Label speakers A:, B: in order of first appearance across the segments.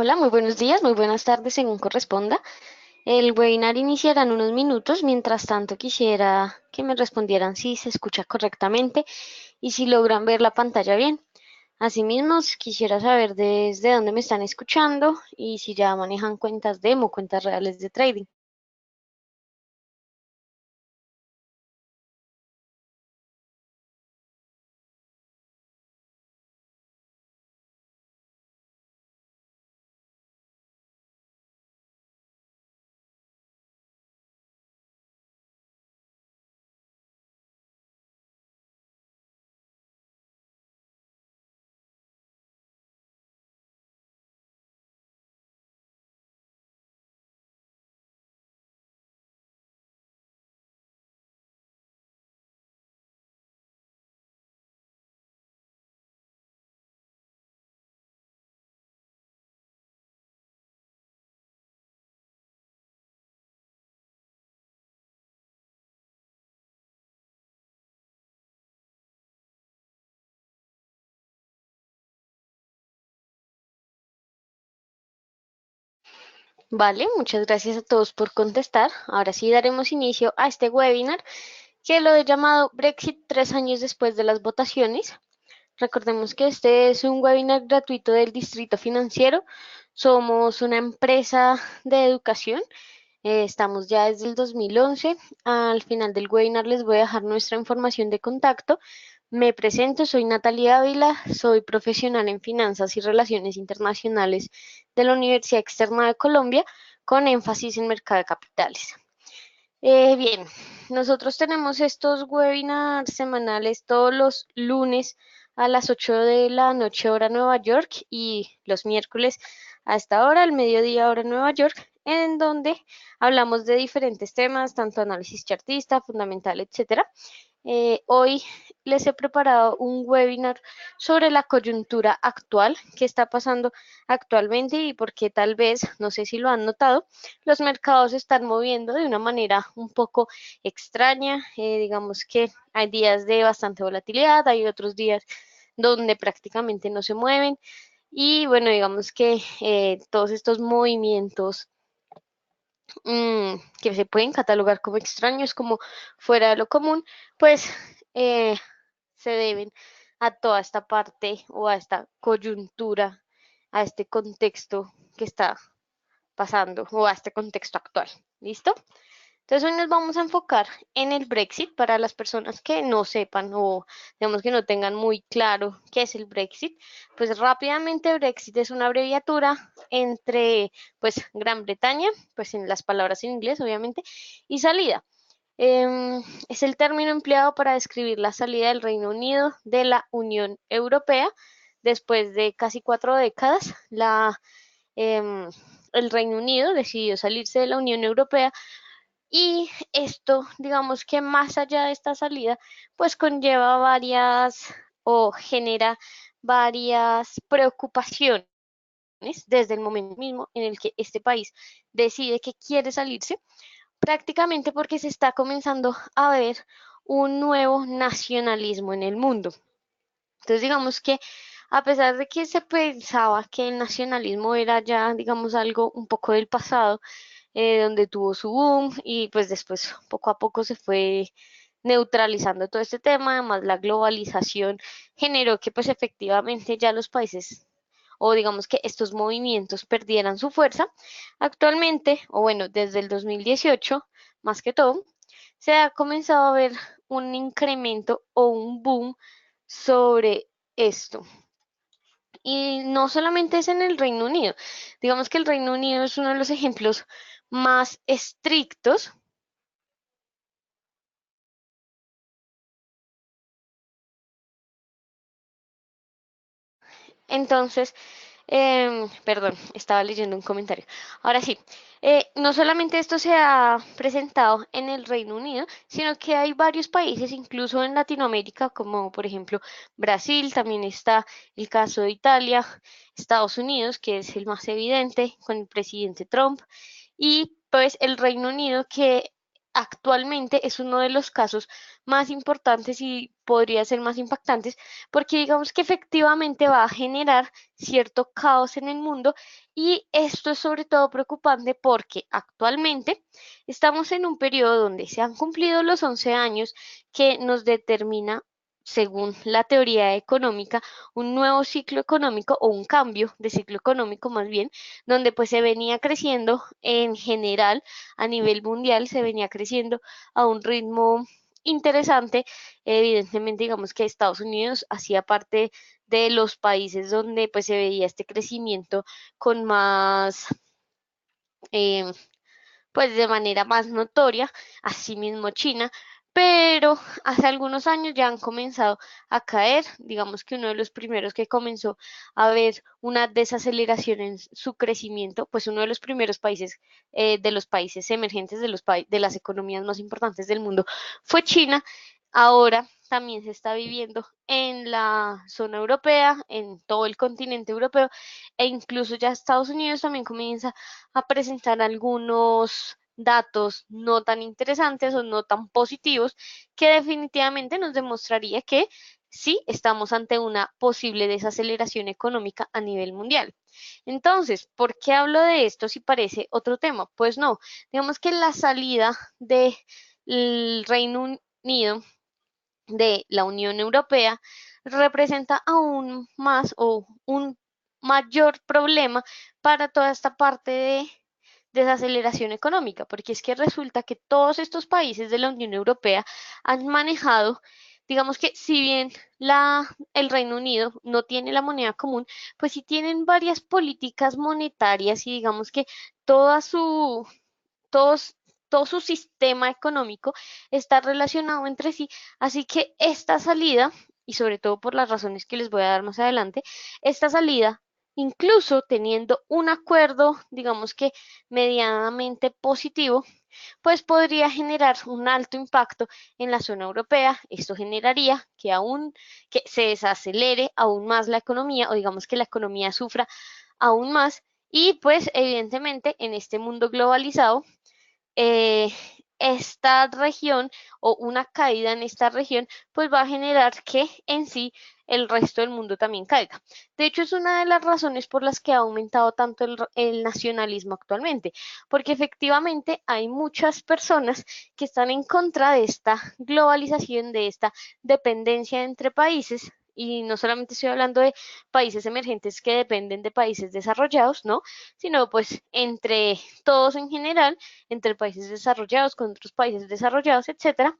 A: Hola, muy buenos días, muy buenas tardes según corresponda. El webinar iniciará en unos minutos. Mientras tanto, quisiera que me respondieran si se escucha correctamente y si logran ver la pantalla bien. Asimismo, quisiera saber desde dónde me están escuchando y si ya manejan cuentas demo, cuentas reales de trading. Vale, muchas gracias a todos por contestar. Ahora sí daremos inicio a este webinar que lo he llamado Brexit 3 años después de las votaciones. Recordemos que este es un webinar gratuito del Distrito Financiero. Somos una empresa de educación. Estamos ya desde el 2011. Al final del webinar les voy a dejar nuestra información de contacto. Me presento, soy Natalia Ávila, soy profesional en finanzas y relaciones internacionales de la Universidad Externa de Colombia, con énfasis en mercado de capitales. Bien, nosotros tenemos estos webinars semanales todos los lunes a las 8 de la noche hora Nueva York y los miércoles a esta hora, al mediodía hora Nueva York, en donde hablamos de diferentes temas, tanto análisis chartista, fundamental, etcétera. Hoy les he preparado un webinar sobre la coyuntura actual que está pasando actualmente y porque tal vez, no sé si lo han notado, los mercados se están moviendo de una manera un poco extraña. Digamos que hay días de bastante volatilidad, hay otros días donde prácticamente no se mueven y bueno, digamos que todos estos movimientos que se pueden catalogar como extraños, como fuera de lo común, pues eh, se deben a toda esta parte o a esta coyuntura, a este contexto que está pasando o a este contexto actual. ¿Listo? Entonces hoy nos vamos a enfocar en el Brexit para las personas que no sepan o digamos que no tengan muy claro qué es el Brexit. Pues rápidamente Brexit es una abreviatura entre pues Gran Bretaña, pues en las palabras en inglés obviamente, y salida. Es el término empleado para describir la salida del Reino Unido de la Unión Europea después de casi 4 décadas. Em, el Reino Unido decidió salirse de la Unión Europea y esto, digamos que más allá de esta salida, pues conlleva varias o genera varias preocupaciones desde el momento mismo en el que este país decide que quiere salirse, prácticamente porque se está comenzando a ver un nuevo nacionalismo en el mundo. Entonces, digamos que a pesar de que se pensaba que el nacionalismo era ya, digamos, algo un poco del pasado, donde tuvo su boom y pues después poco a poco se fue neutralizando todo este tema. Además, la globalización generó que pues efectivamente ya los países o digamos que estos movimientos perdieran su fuerza. Actualmente, o bueno, desde el 2018, más que todo, se ha comenzado a ver un incremento o un boom sobre esto. Y no solamente es en el Reino Unido. Digamos que el Reino Unido es uno de los ejemplos más estrictos. Entonces, perdón, estaba leyendo un comentario. Ahora sí, no solamente esto se ha presentado en el Reino Unido, sino que hay varios países, incluso en Latinoamérica, como por ejemplo Brasil, también está el caso de Italia, Estados Unidos, que es el más evidente con el presidente Trump, y pues el Reino Unido, que actualmente es uno de los casos más importantes y podría ser más impactantes, porque digamos que efectivamente va a generar cierto caos en el mundo y esto es sobre todo preocupante porque actualmente estamos en un periodo donde se han cumplido los 11 años que nos determina, según la teoría económica, un nuevo ciclo económico o un cambio de ciclo económico más bien, donde pues se venía creciendo en general a nivel mundial, se venía creciendo a un ritmo interesante. Evidentemente, digamos que Estados Unidos hacía parte de los países donde pues se veía este crecimiento con más, eh, pues de manera más notoria, asimismo China, pero hace algunos años ya han comenzado a caer, digamos que uno de los primeros que comenzó a ver una desaceleración en su crecimiento, pues uno de los primeros países, de los países emergentes, de las economías más importantes del mundo, fue China. Ahora también se está viviendo en la zona europea, en todo el continente europeo, e incluso ya Estados Unidos también comienza a presentar algunos datos no tan interesantes o no tan positivos que definitivamente nos demostraría que sí estamos ante una posible desaceleración económica a nivel mundial. Entonces, ¿por qué hablo de esto si parece otro tema? Pues no, digamos que la salida del Reino Unido de la Unión Europea representa aún más o un mayor problema para toda esta parte de desaceleración económica, porque es que resulta que todos estos países de la Unión Europea han manejado, digamos que si bien el Reino Unido no tiene la moneda común, pues sí tienen varias políticas monetarias y digamos que toda su, todos, todo su sistema económico está relacionado entre sí, así que esta salida, y sobre todo por las razones que les voy a dar más adelante, esta salida, incluso teniendo un acuerdo, digamos que medianamente positivo, pues podría generar un alto impacto en la zona europea. Esto generaría que se desacelere aún más la economía o digamos que la economía sufra aún más y pues evidentemente en este mundo globalizado eh, esta región o una caída en esta región, pues va a generar que en sí el resto del mundo también caiga. De hecho, es una de las razones por las que ha aumentado tanto el nacionalismo actualmente, porque efectivamente hay muchas personas que están en contra de esta globalización, de esta dependencia entre países. Y no solamente estoy hablando de países emergentes que dependen de países desarrollados, ¿no? Sino pues entre todos en general, entre países desarrollados con otros países desarrollados, etcétera.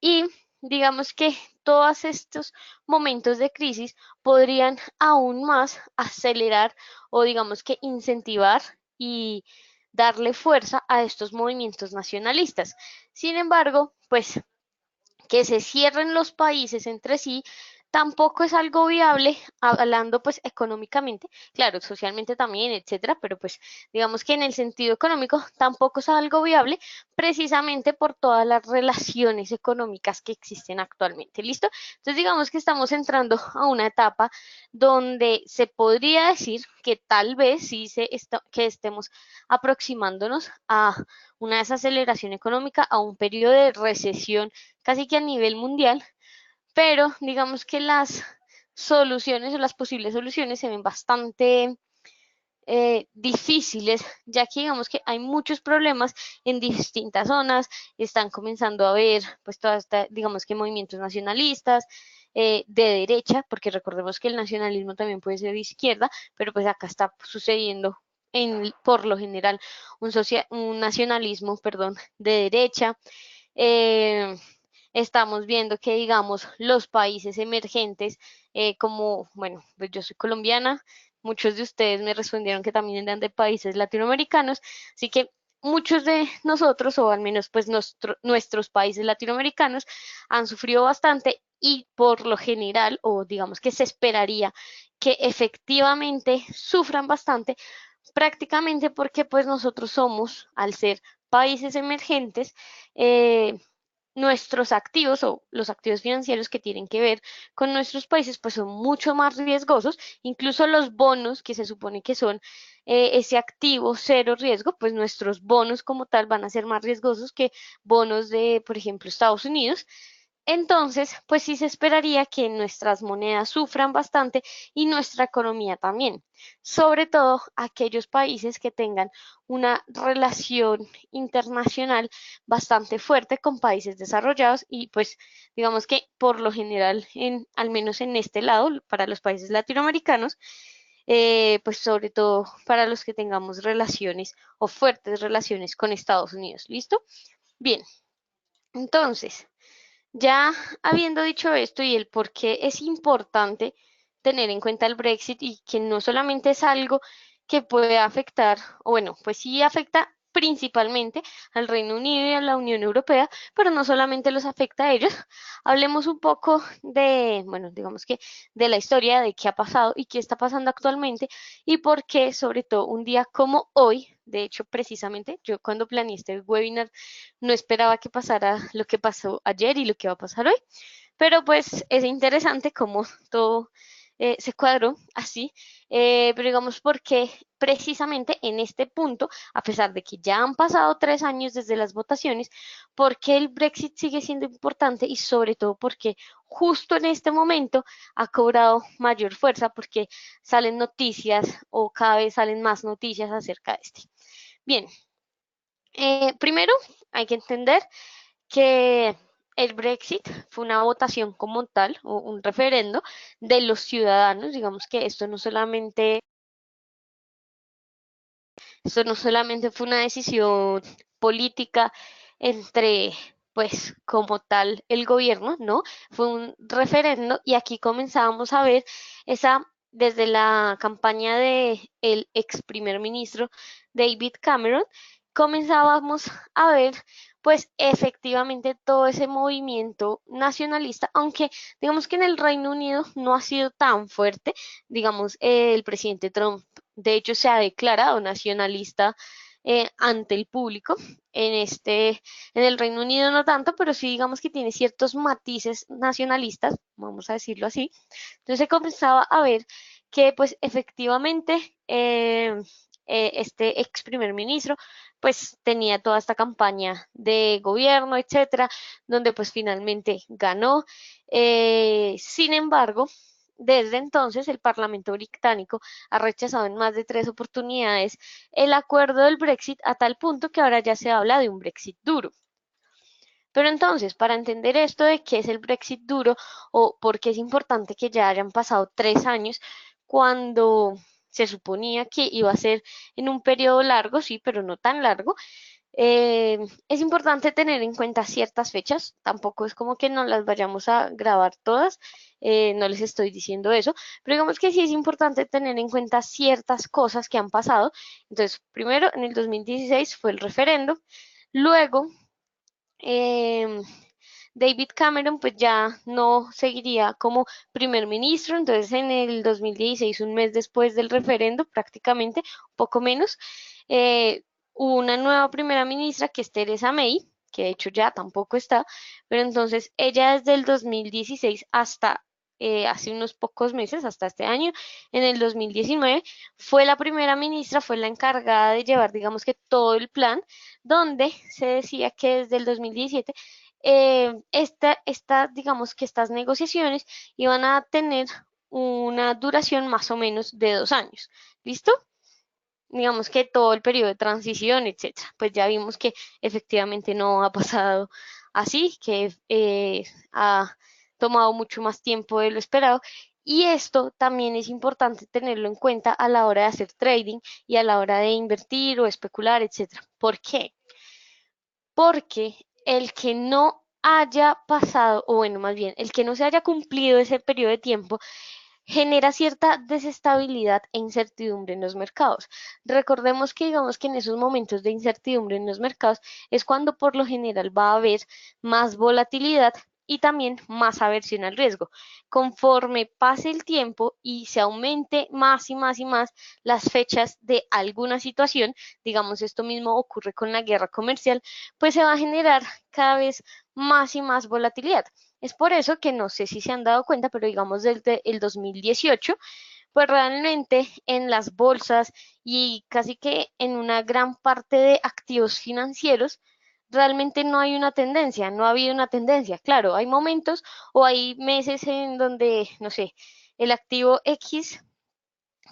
A: Y digamos que todos estos momentos de crisis podrían aún más acelerar o digamos que incentivar y darle fuerza a estos movimientos nacionalistas. Sin embargo, pues que se cierren los países entre sí tampoco es algo viable, hablando pues económicamente, claro, socialmente también, etcétera, pero pues digamos que en el sentido económico tampoco es algo viable precisamente por todas las relaciones económicas que existen actualmente, ¿listo? Entonces digamos que estamos entrando a una etapa donde se podría decir que tal vez sí que estemos aproximándonos a una desaceleración económica, a un periodo de recesión casi que a nivel mundial, pero digamos que las soluciones o las posibles soluciones se ven bastante difíciles, ya que digamos que hay muchos problemas en distintas zonas, están comenzando a haber pues todas estas, digamos que movimientos nacionalistas, de derecha, porque recordemos que el nacionalismo también puede ser de izquierda, pero pues acá está sucediendo por lo general un nacionalismo, perdón, de derecha. Eh, Estamos viendo que, digamos, los países emergentes, como, bueno, pues yo soy colombiana, muchos de ustedes me respondieron que también eran de países latinoamericanos, así que muchos de nosotros, o al menos pues nuestros países latinoamericanos, han sufrido bastante y por lo general, o digamos que se esperaría que efectivamente sufran bastante, prácticamente porque pues nosotros somos, al ser países emergentes, nuestros activos o los activos financieros que tienen que ver con nuestros países, pues son mucho más riesgosos, incluso los bonos que se supone que son ese activo cero riesgo, pues nuestros bonos como tal van a ser más riesgosos que bonos de, por ejemplo, Estados Unidos. Entonces, pues sí se esperaría que nuestras monedas sufran bastante y nuestra economía también, sobre todo aquellos países que tengan una relación internacional bastante fuerte con países desarrollados y pues digamos que por lo general, al menos en este lado, para los países latinoamericanos, pues sobre todo para los que tengamos relaciones o fuertes relaciones con Estados Unidos. ¿Listo? Bien, entonces, ya habiendo dicho esto y el por qué es importante tener en cuenta el Brexit y que no solamente es algo que puede afectar, o bueno, pues sí afecta principalmente al Reino Unido y a la Unión Europea, pero no solamente los afecta a ellos. Hablemos un poco de, bueno, digamos que de la historia, de qué ha pasado y qué está pasando actualmente y por qué, sobre todo un día como hoy, de hecho, precisamente, yo cuando planeé este webinar no esperaba que pasara lo que pasó ayer y lo que va a pasar hoy, pero pues es interesante cómo todo se cuadró así, pero digamos porque precisamente en este punto, a pesar de que ya han pasado 3 años desde las votaciones, porque el Brexit sigue siendo importante y sobre todo porque justo en este momento ha cobrado mayor fuerza porque salen noticias o cada vez salen más noticias acerca de este. Bien, primero hay que entender que el Brexit fue una votación como tal, o un referendo de los ciudadanos. Digamos que esto no solamente fue una decisión política entre, pues, como tal, el gobierno, ¿no? Fue un referendo y aquí comenzábamos a ver esa, desde la campaña de el ex primer ministro David Cameron, comenzábamos a ver pues efectivamente todo ese movimiento nacionalista, aunque digamos que en el Reino Unido no ha sido tan fuerte, digamos, el presidente Trump de hecho se ha declarado nacionalista ante el público. En el Reino Unido no tanto, pero sí digamos que tiene ciertos matices nacionalistas, vamos a decirlo así. Entonces se comenzaba a ver que pues efectivamente este ex primer ministro pues tenía toda esta campaña de gobierno, etcétera, donde pues finalmente ganó. Sin embargo, desde entonces el Parlamento británico ha rechazado en más de 3 oportunidades el acuerdo del Brexit a tal punto que ahora ya se habla de un Brexit duro. Pero entonces, para entender esto de qué es el Brexit duro o por qué es importante que ya hayan pasado 3 años cuando se suponía que iba a ser en un periodo largo, sí, pero no tan largo, es importante tener en cuenta ciertas fechas, tampoco es como que no las vayamos a grabar todas, no les estoy diciendo eso, pero digamos que sí es importante tener en cuenta ciertas cosas que han pasado. Entonces, primero, en el 2016 fue el referendo, luego em, David Cameron pues ya no seguiría como primer ministro, entonces en el 2016, un mes después del referendo, prácticamente, un poco menos, hubo una nueva primera ministra que es Theresa May, que de hecho ya tampoco está, pero entonces ella desde el 2016 hasta hace unos pocos meses, hasta este año, en el 2019, fue la primera ministra, fue la encargada de llevar, digamos que todo el plan, donde se decía que desde el 2017 digamos que estas negociaciones iban a tener una duración más o menos de 2 años. ¿Listo? Digamos que todo el periodo de transición, etcétera. Pues ya vimos que efectivamente no ha pasado así, que ha tomado mucho más tiempo de lo esperado. Y esto también es importante tenerlo en cuenta a la hora de hacer trading y a la hora de invertir o especular, etcétera. ¿Por qué? Porque el que no haya pasado, o bueno, más bien, el que no se haya cumplido ese periodo de tiempo, genera cierta desestabilidad e incertidumbre en los mercados. Recordemos que digamos que en esos momentos de incertidumbre en los mercados es cuando por lo general va a haber más volatilidad y también más aversión al riesgo. Conforme pase el tiempo y se aumente más y más y más las fechas de alguna situación, digamos esto mismo ocurre con la guerra comercial, pues se va a generar cada vez más y más volatilidad. Es por eso que no sé si se han dado cuenta, pero digamos desde el 2018, pues realmente en las bolsas y casi que en una gran parte de activos financieros, realmente no hay una tendencia, no ha habido una tendencia. Claro, hay momentos o hay meses en donde, no sé, el activo X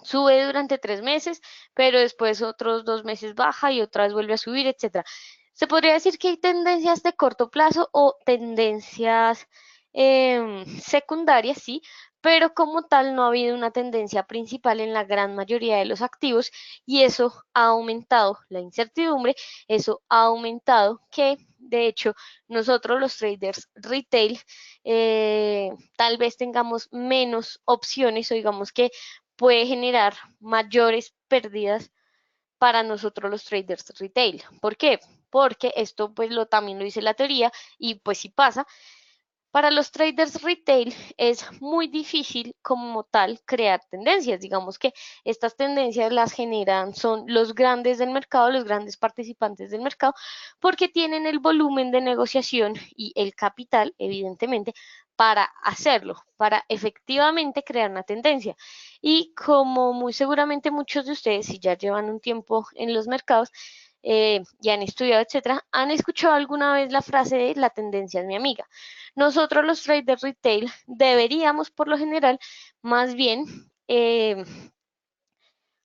A: sube durante 3 meses, pero después otros 2 meses baja y otra vez vuelve a subir, etcétera. Se podría decir que hay tendencias de corto plazo o tendencias secundarias, sí, pero como tal no ha habido una tendencia principal en la gran mayoría de los activos y eso ha aumentado la incertidumbre, eso ha aumentado que, de hecho, nosotros los traders retail tal vez tengamos menos opciones o digamos que puede generar mayores pérdidas para nosotros los traders retail. ¿Por qué? Porque esto pues también lo dice la teoría y pues sí pasa. Para los traders retail es muy difícil como tal crear tendencias. Digamos que estas tendencias las generan, son los grandes del mercado, los grandes participantes del mercado, porque tienen el volumen de negociación y el capital, evidentemente, para hacerlo, para efectivamente crear una tendencia. Y como muy seguramente muchos de ustedes, si ya llevan un tiempo en los mercados, y han estudiado, etcétera, han escuchado alguna vez la frase de la tendencia es mi amiga. Nosotros los traders retail deberíamos por lo general más bien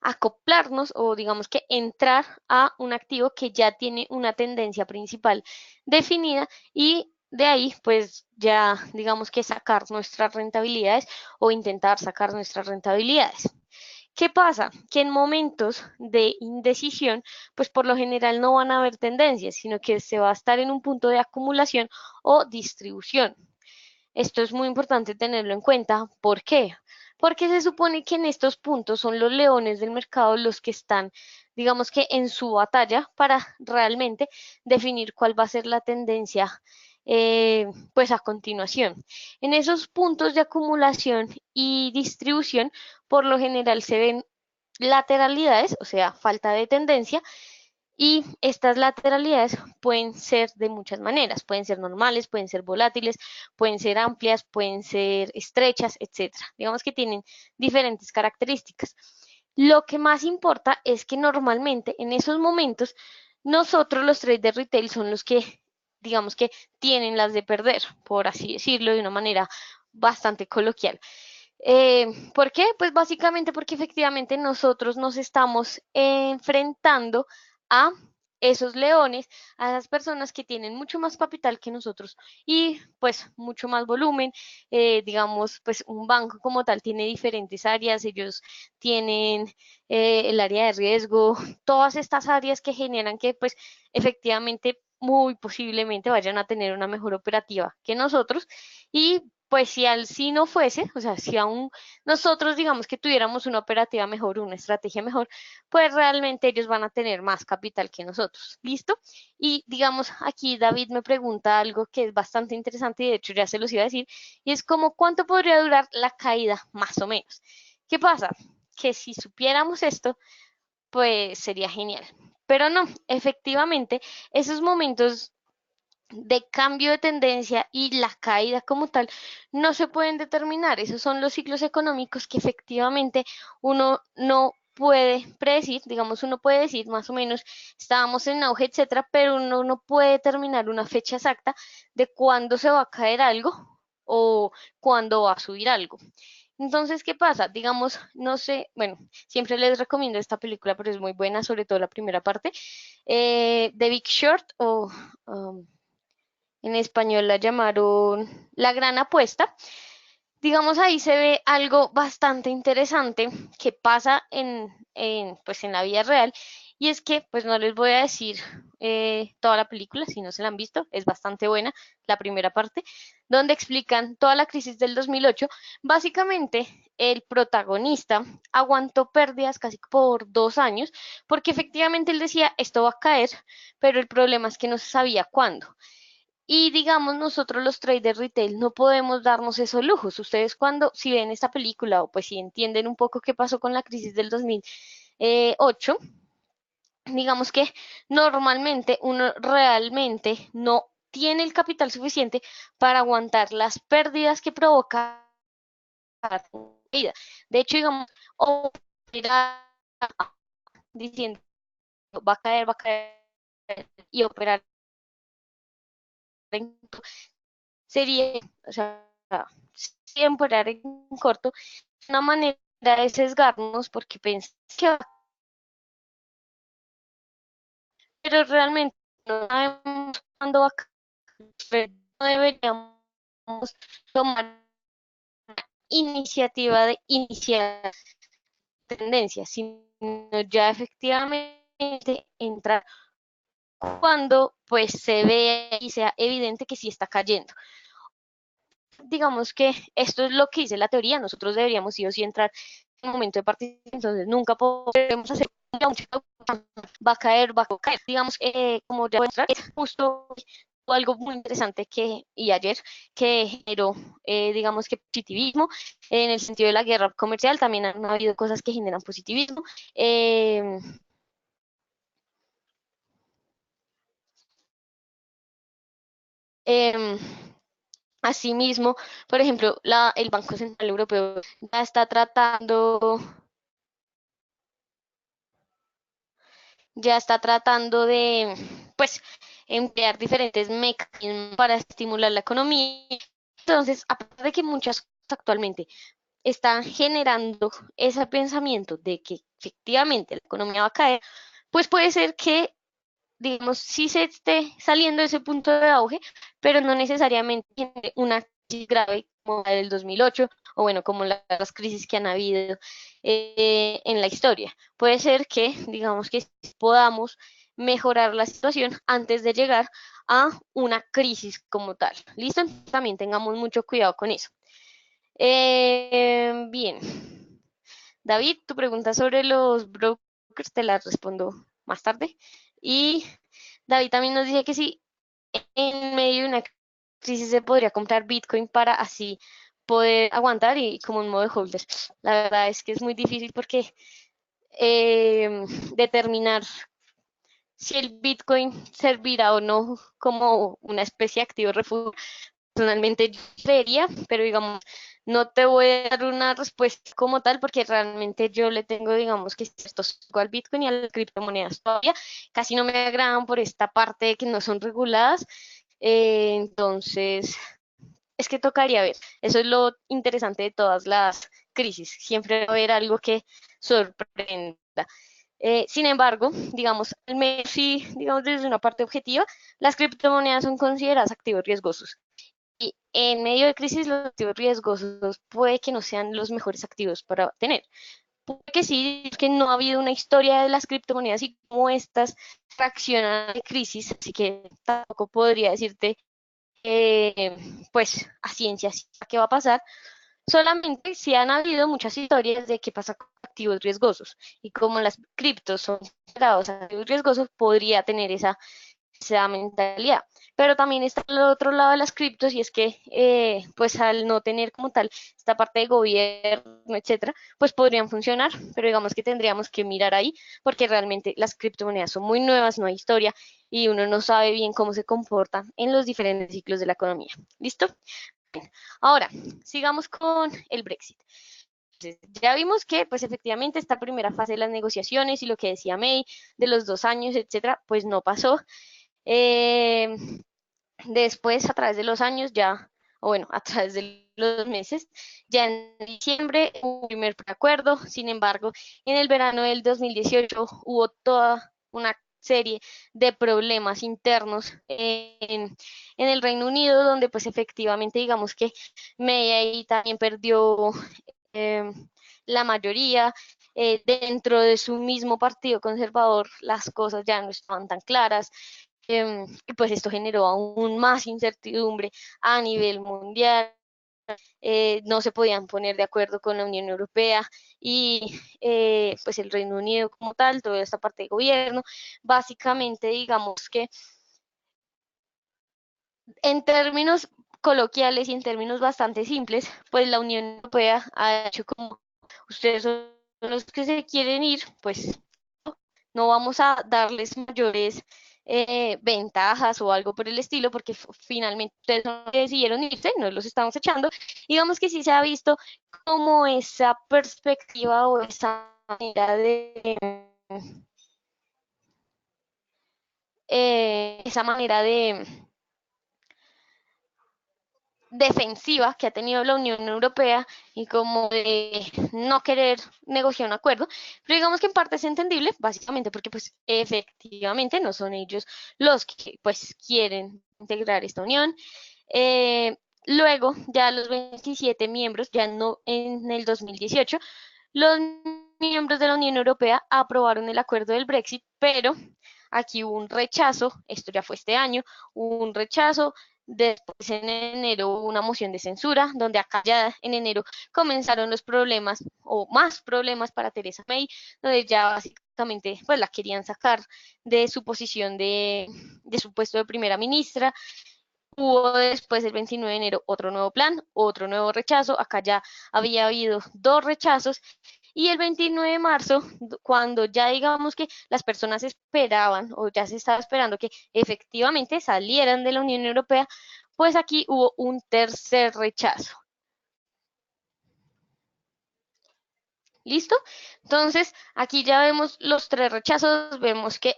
A: acoplarnos o digamos que entrar a un activo que ya tiene una tendencia principal definida y de ahí pues ya digamos que sacar nuestras rentabilidades o intentar sacar nuestras rentabilidades. ¿Qué pasa? Que en momentos de indecisión, pues por lo general no van a haber tendencias, sino que se va a estar en un punto de acumulación o distribución. Esto es muy importante tenerlo en cuenta. ¿Por qué? Porque se supone que en estos puntos son los leones del mercado los que están, digamos que en su batalla para realmente definir cuál va a ser la tendencia, pues a continuación. En esos puntos de acumulación y distribución, por lo general se ven lateralidades, o sea, falta de tendencia, y estas lateralidades pueden ser de muchas maneras, pueden ser normales, pueden ser volátiles, pueden ser amplias, pueden ser estrechas, etcétera. Digamos que tienen diferentes características. Lo que más importa es que normalmente en esos momentos nosotros los traders retail son los que, digamos que tienen las de perder, por así decirlo de una manera bastante coloquial. ¿Por qué? Pues básicamente porque efectivamente nosotros nos estamos enfrentando a esos leones, a esas personas que tienen mucho más capital que nosotros y pues mucho más volumen. Digamos, pues un banco como tal tiene diferentes áreas, ellos tienen el área de riesgo, todas estas áreas que generan que pues efectivamente muy posiblemente vayan a tener una mejor operativa que nosotros y pues si no fuese, o sea, si aún nosotros digamos que tuviéramos una operativa mejor, una estrategia mejor, pues realmente ellos van a tener más capital que nosotros. ¿Listo? Y digamos, aquí David me pregunta algo que es bastante interesante y de hecho ya se los iba a decir, y es como cuánto podría durar la caída, más o menos. ¿Qué pasa? Que si supiéramos esto, pues sería genial. Pero no, efectivamente, esos momentos de cambio de tendencia y la caída como tal no se pueden determinar. Esos son los ciclos económicos que efectivamente uno no puede predecir, digamos, uno puede decir más o menos estábamos en auge, etcétera, pero uno no puede determinar una fecha exacta de cuándo se va a caer algo o cuándo va a subir algo. Entonces, ¿qué pasa? Digamos, no sé, bueno, siempre les recomiendo esta película, pero es muy buena, sobre todo la primera parte, The Big Short o en español la llamaron La Gran Apuesta. Digamos, ahí se ve algo bastante interesante que pasa pues en la vida real y es que, pues no les voy a decir toda la película, si no se la han visto, es bastante buena, la primera parte, donde explican toda la crisis del 2008. Básicamente, el protagonista aguantó pérdidas casi por 2 años porque efectivamente él decía, esto va a caer, pero el problema es que no se sabía cuándo. Y digamos, nosotros los traders retail no podemos darnos esos lujos. Ustedes cuando, si ven esta película o pues si entienden un poco qué pasó con la crisis del 2008, digamos que normalmente uno realmente no tiene el capital suficiente para aguantar las pérdidas que provoca vida. De hecho, digamos, o mira, diciendo va a caer y operar en sería, o sea, siempre operar en corto, una manera de sesgarnos porque pensamos que pero realmente no sabemos cuándo va a caer, no deberíamos tomar iniciativa de iniciar tendencias, sino ya efectivamente entrar cuando pues se ve y sea evidente que sí está cayendo. Digamos que esto es lo que dice la teoría, nosotros deberíamos sí o sí entrar en el momento de participación, entonces nunca podemos hacer va a caer, digamos, como ya muestra, es justo algo muy interesante que, y ayer, que generó, digamos que positivismo, en el sentido de la guerra comercial, también han habido cosas que generan positivismo. Eh, eh, Asimismo, por ejemplo, el Banco Central Europeo ya está tratando de, pues, emplear diferentes mecanismos para estimular la economía. Entonces, aparte de que muchas cosas actualmente están generando ese pensamiento de que efectivamente la economía va a caer, pues puede ser que digamos, sí se esté saliendo de ese punto de auge, pero no necesariamente tiene una crisis grave como la del 2008 o bueno, como las crisis que han habido en la historia. Puede ser que, digamos, que podamos mejorar la situación antes de llegar a una crisis como tal. ¿Listo? También tengamos mucho cuidado con eso. Bien. David, tu pregunta sobre los brokers te la respondo más tarde. Y David también nos dice que si en medio de una crisis se podría comprar Bitcoin para así poder aguantar y como un modo de holder. La verdad es que es muy difícil porque determinar si el Bitcoin servirá o no como una especie de activo refugio. Personalmente yo creería, pero digamos, no te voy a dar una respuesta como tal porque realmente yo le tengo, digamos, que esto al Bitcoin y a las criptomonedas todavía. Casi no me agradan por esta parte de que no son reguladas. Entonces, es que tocaría ver. Eso es lo interesante de todas las crisis. Siempre va a haber algo que sorprenda. Sin embargo, digamos, al menos sí, digamos, desde una parte objetiva, las criptomonedas son consideradas activos riesgosos. Y en medio de crisis, los activos riesgosos puede que no sean los mejores activos para tener. Puede que sí, es que no ha habido una historia de las criptomonedas y cómo estas reaccionan de crisis, así que tampoco podría decirte, eh, pues, a ciencia cierta qué va a pasar. Solamente si han habido muchas historias de qué pasa con activos riesgosos y como las criptos son considerados activos riesgosos, podría tener esa mentalidad. Pero también está el otro lado de las criptos y es que, pues al no tener como tal esta parte de gobierno, etcétera, pues podrían funcionar, pero digamos que tendríamos que mirar ahí porque realmente las criptomonedas son muy nuevas, no hay historia y uno no sabe bien cómo se comportan en los diferentes ciclos de la economía. ¿Listo? Bien. Ahora, sigamos con el Brexit. Entonces, ya vimos que, pues efectivamente, esta primera fase de las negociaciones y lo que decía May de los 2 años, etcétera, pues no pasó. Eh, Después, a través de los años, ya, o bueno, a través de los meses, ya en diciembre hubo un primer acuerdo, sin embargo, en el verano del 2018 hubo toda una serie de problemas internos en el Reino Unido, donde pues efectivamente digamos que May ahí también perdió eh, la mayoría. Dentro de su mismo partido conservador, las cosas ya no estaban tan claras. Y pues esto generó aún más incertidumbre a nivel mundial. No se podían poner de acuerdo con la Unión Europea y pues el Reino Unido como tal, toda esta parte de gobierno. Básicamente, digamos que en términos coloquiales y en términos bastante simples, pues la Unión Europea ha hecho como ustedes son los que se quieren ir, pues no vamos a darles mayores ventajas o algo por el estilo, porque finalmente ustedes son los que decidieron irse, no los estamos echando. Digamos que sí se ha visto como esa perspectiva o esa manera esa manera de defensiva que ha tenido la Unión Europea y como de no querer negociar un acuerdo, pero digamos que en parte es entendible, básicamente porque pues efectivamente no son ellos los que pues quieren integrar esta unión. Eh, Luego, ya los 27 miembros, ya no en el 2018, los miembros de la Unión Europea aprobaron el acuerdo del Brexit, pero aquí hubo un rechazo, esto ya fue este año, hubo un rechazo. Después en enero hubo una moción de censura, donde acá ya en enero comenzaron los problemas o más problemas para Theresa May, donde ya básicamente pues la querían sacar de su posición de su puesto de primera ministra. Hubo después el 29 de enero otro nuevo plan, otro nuevo rechazo. Acá ya había habido dos rechazos. Y el 29 de marzo, cuando ya digamos que las personas esperaban o ya se estaba esperando que efectivamente salieran de la Unión Europea, pues aquí hubo un tercer rechazo. ¿Listo? Entonces, aquí ya vemos los tres rechazos, vemos que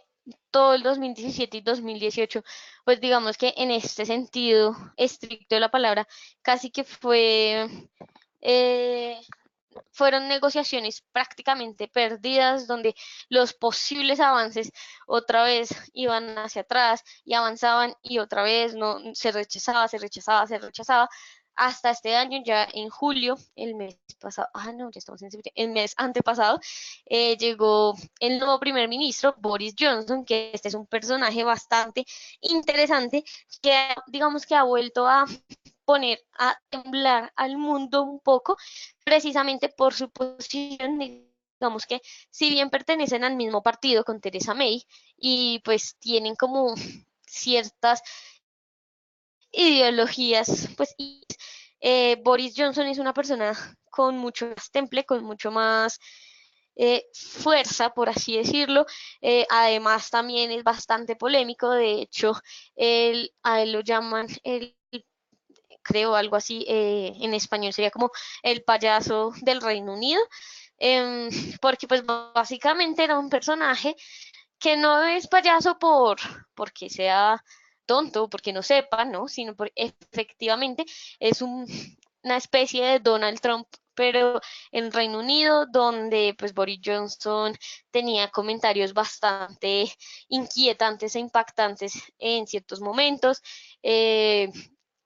A: todo el 2017 y 2018, pues digamos que en este sentido estricto de la palabra, casi que eh, fueron negociaciones prácticamente perdidas, donde los posibles avances otra vez iban hacia atrás y avanzaban y otra vez no se rechazaba, se rechazaba, se rechazaba. Hasta este año, ya en julio, el mes pasado, no, ya estamos en septiembre, el mes antepasado, llegó el nuevo primer ministro, Boris Johnson, que este es un personaje bastante interesante, que digamos que ha vuelto a poner a temblar al mundo un poco, precisamente por su posición, digamos que si bien pertenecen al mismo partido con Theresa May y pues tienen como ciertas ideologías, pues Boris Johnson es una persona con mucho más temple, con mucho más fuerza, por así decirlo. Además, también es bastante polémico. De hecho, a él lo llaman creo algo así, en español sería como el payaso del Reino Unido, em, porque pues básicamente era un personaje que no es payaso porque sea tonto, porque no sepa, ¿no? Sino porque efectivamente es una especie de Donald Trump, pero en Reino Unido, donde pues Boris Johnson tenía comentarios bastante inquietantes e impactantes en ciertos momentos.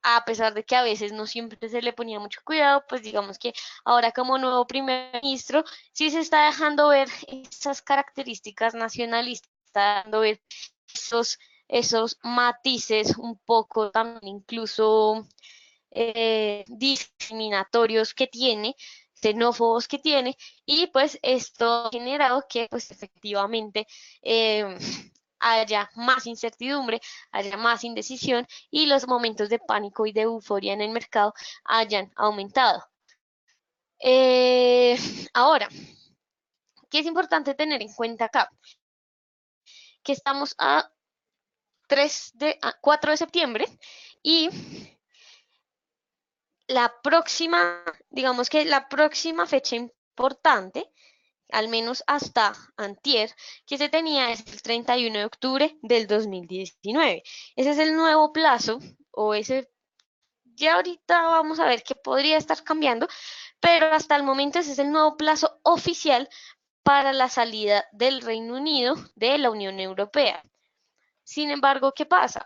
A: A pesar de que a veces no siempre se le ponía mucho cuidado, pues digamos que ahora como nuevo primer ministro sí se está dejando ver esas características nacionalistas, está dando ver esos, esos matices un poco también incluso discriminatorios que tiene, xenófobos que tiene, y pues esto ha generado que pues efectivamente eh, haya más incertidumbre, haya más indecisión y los momentos de pánico y de euforia en el mercado hayan aumentado. Eh, Ahora, ¿qué es importante tener en cuenta acá? Que estamos a 4 de septiembre y la próxima, digamos que la próxima fecha importante, al menos hasta antier, que se tenía es el 31 de octubre del 2019. Ese es el nuevo plazo, o ese, ya ahorita vamos a ver qué podría estar cambiando, pero hasta el momento ese es el nuevo plazo oficial para la salida del Reino Unido de la Unión Europea. Sin embargo, ¿qué pasa?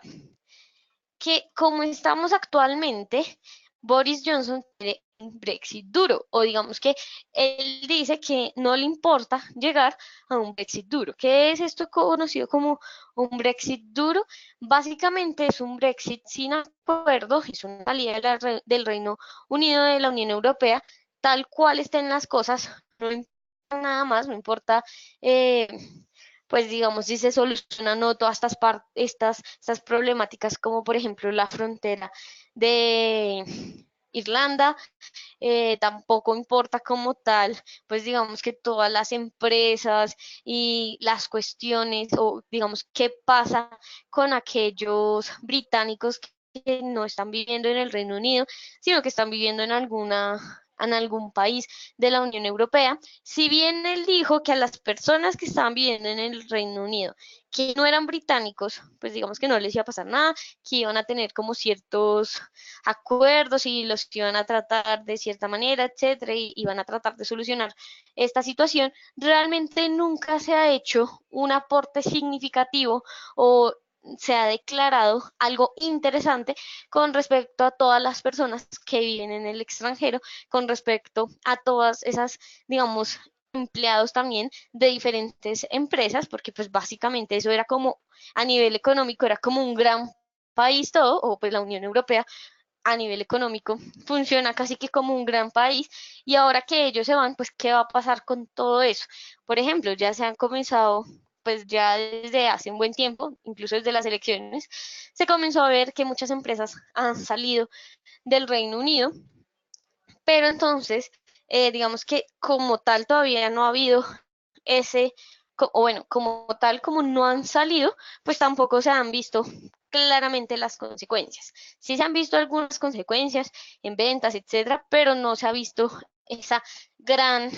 A: Que como estamos actualmente, Boris Johnson quiere un Brexit duro, o digamos que él dice que no le importa llegar a un Brexit duro. ¿Qué es esto conocido como un Brexit duro? Básicamente es un Brexit sin acuerdo, es una salida del Reino Unido de la Unión Europea, tal cual estén las cosas, no importa nada más, no importa eh, pues digamos, si se solucionan no todas estas problemáticas, como por ejemplo la frontera de Irlanda, tampoco importa como tal, pues digamos que todas las empresas y las cuestiones, o digamos, qué pasa con aquellos británicos que no están viviendo en el Reino Unido, sino que están viviendo en algún país de la Unión Europea. Si bien él dijo que a las personas que estaban viviendo en el Reino Unido, que no eran británicos, pues digamos que no les iba a pasar nada, que iban a tener como ciertos acuerdos y los iban a tratar de cierta manera, etcétera, y iban a tratar de solucionar esta situación, realmente nunca se ha hecho un aporte significativo o se ha declarado algo interesante con respecto a todas las personas que viven en el extranjero, con respecto a todas esas, digamos, empleados también de diferentes empresas, porque pues básicamente eso era como a nivel económico, era como un gran país todo, o pues la Unión Europea a nivel económico funciona casi que como un gran país, y ahora que ellos se van, pues ¿qué va a pasar con todo eso? Por ejemplo, ya se han comenzado, pues ya desde hace un buen tiempo, incluso desde las elecciones, se comenzó a ver que muchas empresas han salido del Reino Unido, pero entonces, digamos que como tal todavía no ha habido ese, o bueno, como tal como no han salido, pues tampoco se han visto claramente las consecuencias. Sí se han visto algunas consecuencias en ventas, etcétera, pero no se ha visto esa gran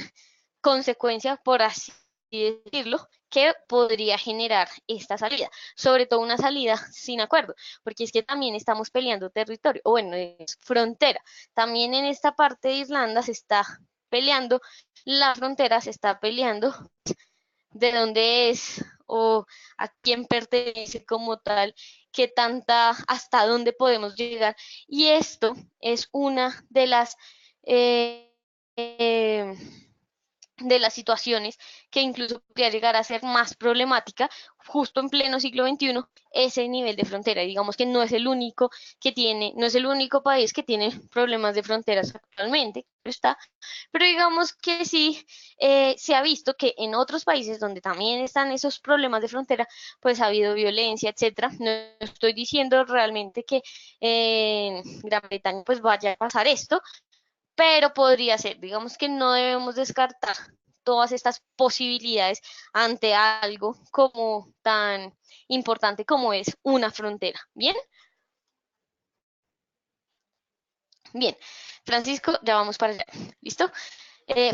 A: consecuencia, por así decirlo, que podría generar esta salida, sobre todo una salida sin acuerdo, porque es que también estamos peleando territorio, o bueno, es frontera. También en esta parte de Irlanda se está peleando la frontera, se está peleando de dónde es o a quién pertenece como tal, qué tanta, hasta dónde podemos llegar. Y esto es una eh, eh, de las situaciones que incluso podría llegar a ser más problemática justo en pleno siglo XXI, ese nivel de frontera. Digamos que no es el único que tiene, no es el único país que tiene problemas de fronteras actualmente, está, pero digamos que sí, se ha visto que en otros países donde también están esos problemas de frontera, pues ha habido violencia, etcétera. No estoy diciendo realmente que en Gran Bretaña pues vaya a pasar esto, pero podría ser. Digamos que no debemos descartar todas estas posibilidades ante algo como tan importante como es una frontera. Bien, bien. Francisco, ya vamos para allá. ¿Listo?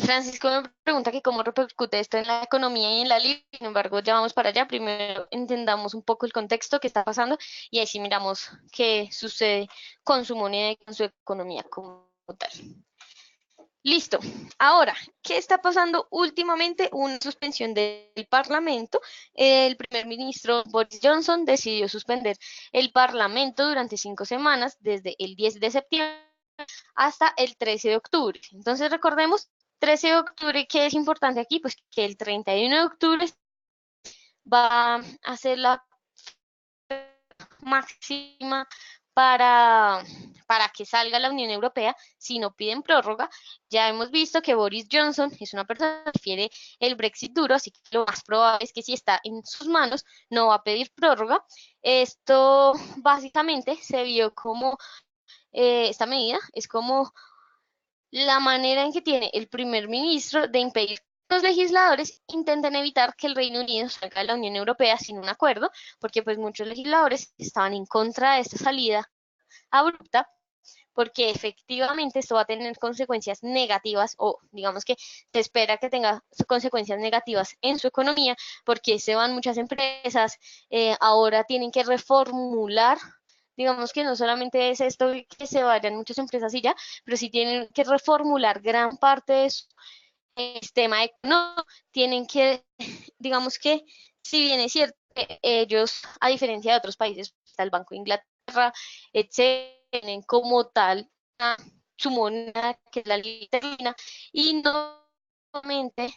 A: Francisco me pregunta que cómo repercute esto en la economía y en la libre. Sin embargo, ya vamos para allá. Primero entendamos un poco el contexto que está pasando y ahí sí miramos qué sucede con su moneda y con su economía como tal. Listo. Ahora, ¿qué está pasando últimamente? Una suspensión del Parlamento. El primer ministro Boris Johnson decidió suspender el Parlamento durante 5 semanas, desde el 10 de septiembre hasta el 13 de octubre. Entonces, recordemos, 13 de octubre, ¿qué es importante aquí? Pues que el 31 de octubre va a ser la máxima para, para que salga la Unión Europea si no piden prórroga. Ya hemos visto que Boris Johnson es una persona que prefiere el Brexit duro, así que lo más probable es que si está en sus manos no va a pedir prórroga. Esto básicamente se vio como, esta medida es como la manera en que tiene el primer ministro de impedir que los legisladores intenten evitar que el Reino Unido salga de la Unión Europea sin un acuerdo, porque pues muchos legisladores estaban en contra de esta salida abrupta, porque efectivamente esto va a tener consecuencias negativas, o digamos que se espera que tenga consecuencias negativas en su economía, porque se van muchas empresas, ahora tienen que reformular. Digamos que no solamente es esto que se vayan muchas empresas y ya, pero sí tienen que reformular gran parte de su sistema económico, tienen que, digamos que, si bien es cierto, ellos, a diferencia de otros países, está el Banco de Inglaterra, etcétera, tienen como tal su moneda, que es la libra esterlina, y no solamente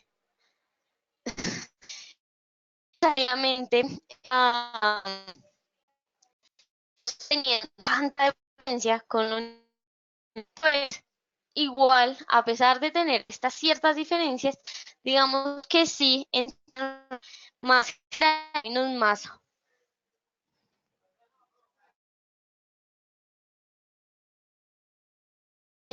A: necesariamente tenían tanta diferencia con los, pues, igual, a pesar de tener estas ciertas diferencias, digamos que sí, en más términos más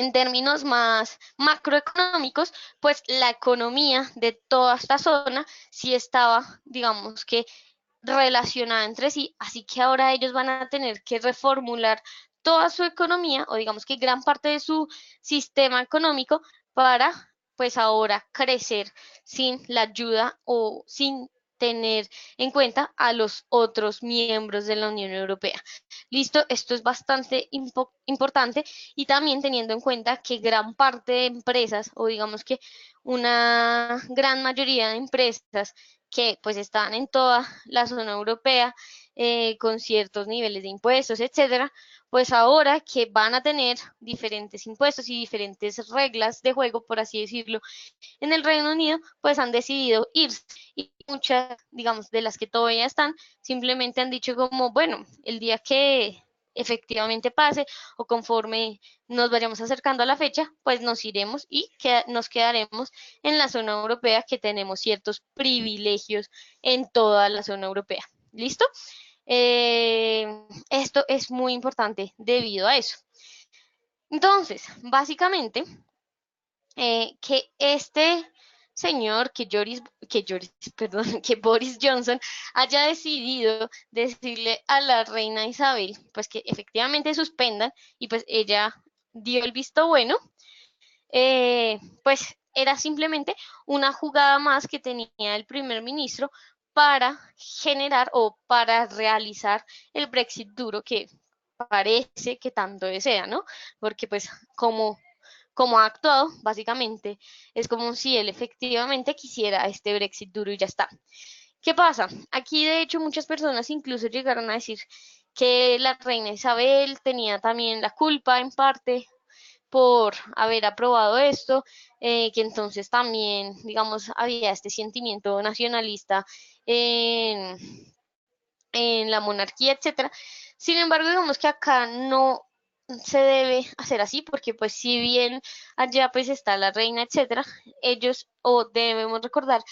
A: En términos más macroeconómicos, pues la economía de toda esta zona sí estaba, digamos que, relacionada entre sí, así que ahora ellos van a tener que reformular toda su economía o digamos que gran parte de su sistema económico para pues ahora crecer sin la ayuda o sin tener en cuenta a los otros miembros de la Unión Europea. Listo, esto es bastante importante y también teniendo en cuenta que gran parte de empresas o digamos que una gran mayoría de empresas que pues están en toda la zona europea con ciertos niveles de impuestos, etcétera, pues ahora que van a tener diferentes impuestos y diferentes reglas de juego, por así decirlo, en el Reino Unido, pues han decidido irse. Y muchas, digamos, de las que todavía están, simplemente han dicho como, bueno, el día que efectivamente pase o conforme nos vayamos acercando a la fecha, pues nos iremos y nos quedaremos en la zona europea que tenemos ciertos privilegios en toda la zona europea. ¿Listo? Esto es muy importante debido a eso. Entonces, básicamente, que este señor, perdón, que Boris Johnson haya decidido decirle a la reina Isabel, pues que efectivamente suspendan y pues ella dio el visto bueno, pues era simplemente una jugada más que tenía el primer ministro para generar o para realizar el Brexit duro que parece que tanto desea, ¿no? Porque pues como ha actuado, básicamente, es como si él efectivamente quisiera este Brexit duro y ya está. ¿Qué pasa? Aquí, de hecho, muchas personas incluso llegaron a decir que la reina Isabel tenía también la culpa en parte por haber aprobado esto, que entonces también, digamos, había este sentimiento nacionalista en, en la monarquía, etcétera. Sin embargo, digamos que acá no se debe hacer así, porque pues si bien allá pues está la reina, etcétera, ellos, o debemos recordar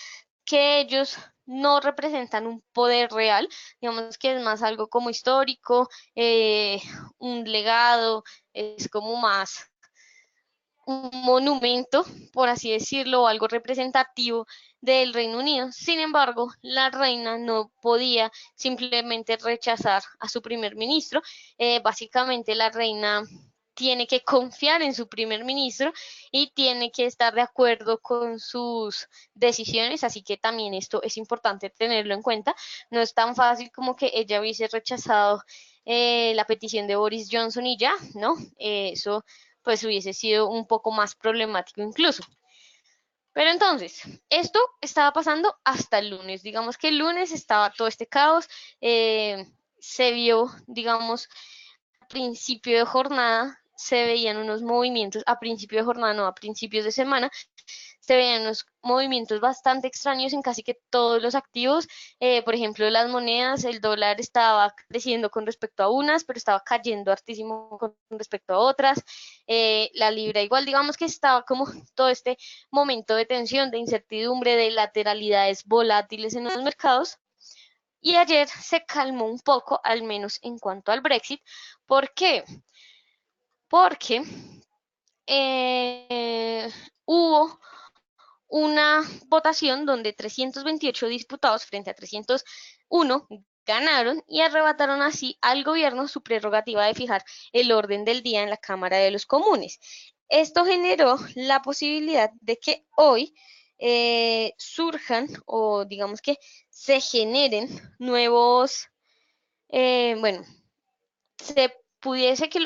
A: que ellos no representan un poder real, digamos que es más algo como histórico, un legado, es como más un monumento, por así decirlo, o algo representativo del Reino Unido. Sin embargo, la reina no podía simplemente rechazar a su primer ministro. Básicamente, la reina tiene que confiar en su primer ministro y tiene que estar de acuerdo con sus decisiones, así que también esto es importante tenerlo en cuenta. No es tan fácil como que ella hubiese rechazado la petición de Boris Johnson y ya, ¿no? Eso pues hubiese sido un poco más problemático incluso. Pero entonces, esto estaba pasando hasta el lunes. Digamos que el lunes estaba todo este caos. Se vio, digamos, a principio de jornada, se veían unos movimientos, a principio de jornada, no, a principios de semana, se veían unos movimientos bastante extraños en casi que todos los activos. Por ejemplo, las monedas, el dólar estaba creciendo con respecto a unas, pero estaba cayendo hartísimo con respecto a otras. La libra igual, digamos que estaba como todo este momento de tensión, de incertidumbre, de lateralidades volátiles en los mercados. Y ayer se calmó un poco, al menos en cuanto al Brexit. ¿Por qué? Porque hubo una votación donde 328 diputados frente a 301 ganaron y arrebataron así al gobierno su prerrogativa de fijar el orden del día en la Cámara de los Comunes. Esto generó la posibilidad de que hoy surjan o digamos que se generen nuevos, bueno, se pudiese que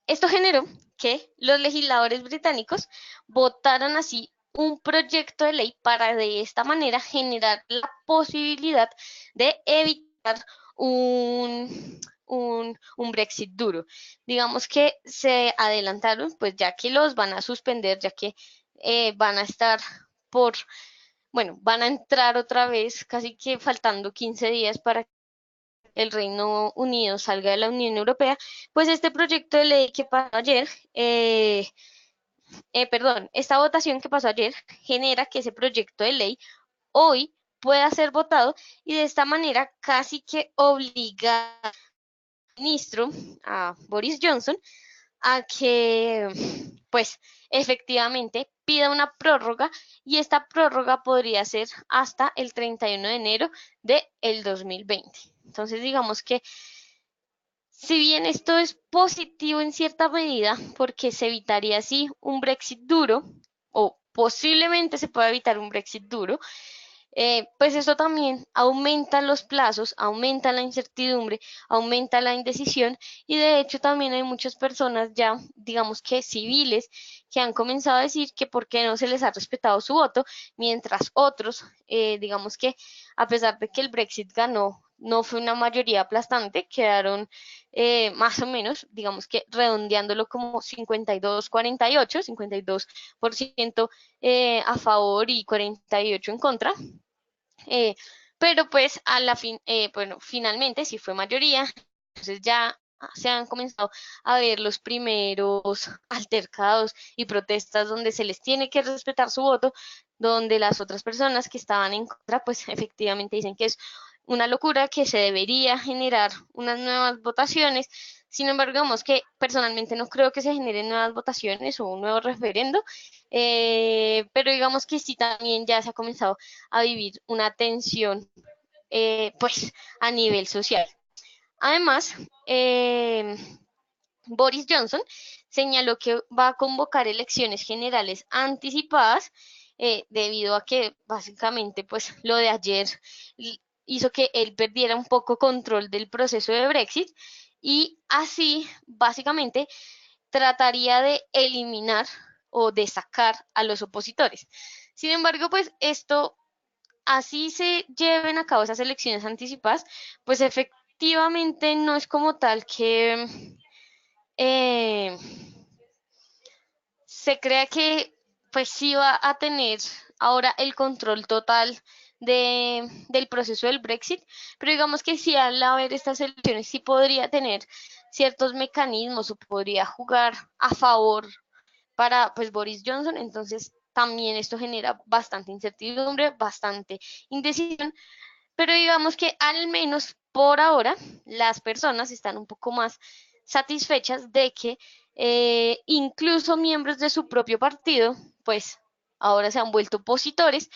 A: esto generó que los legisladores británicos votaran así un proyecto de ley para de esta manera generar la posibilidad de evitar un Brexit duro. Digamos que se adelantaron, pues ya que los van a suspender, ya que van a estar por, bueno, van a entrar otra vez, casi que faltando 15 días para el Reino Unido salga de la Unión Europea, pues este proyecto de ley que pasó ayer, perdón, esta votación que pasó ayer genera que ese proyecto de ley hoy pueda ser votado y de esta manera casi que obliga al ministro, a Boris Johnson, a que, pues, efectivamente pida una prórroga y esta prórroga podría ser hasta el 31 de enero del 2020. Entonces, digamos que si bien esto es positivo en cierta medida, porque se evitaría así un Brexit duro, o posiblemente se pueda evitar un Brexit duro, pues esto también aumenta los plazos, aumenta la incertidumbre, aumenta la indecisión y de hecho también hay muchas personas ya, digamos que civiles, que han comenzado a decir que por qué no se les ha respetado su voto, mientras otros, digamos que a pesar de que el Brexit ganó, no fue una mayoría aplastante, quedaron más o menos, digamos que redondeándolo como 52-48, 52% a favor y 48 en contra. eh, pero pues a la fin, bueno, finalmente sí fue mayoría, entonces ya se han comenzado a ver los primeros altercados y protestas donde se les tiene que respetar su voto, donde las otras personas que estaban en contra, pues efectivamente dicen que es una locura, que se debería generar unas nuevas votaciones. Sin embargo, digamos que personalmente no creo que se generen nuevas votaciones o un nuevo referendo, pero digamos que sí también ya se ha comenzado a vivir una tensión, pues, a nivel social. Además, Boris Johnson señaló que va a convocar elecciones generales anticipadas debido a que básicamente, pues, lo de ayer hizo que él perdiera un poco control del proceso de Brexit y así, básicamente, trataría de eliminar o de sacar a los opositores. Sin embargo, pues esto así se lleven a cabo esas elecciones anticipadas, pues efectivamente no es como tal que eh, se crea que pues sí va a tener ahora el control total del proceso del Brexit, pero digamos que sí al haber estas elecciones sí podría tener ciertos mecanismos o podría jugar a favor para pues Boris Johnson, entonces también esto genera bastante incertidumbre, bastante indecisión, pero digamos que al menos por ahora las personas están un poco más satisfechas de que incluso miembros de su propio partido, pues ahora se han vuelto opositores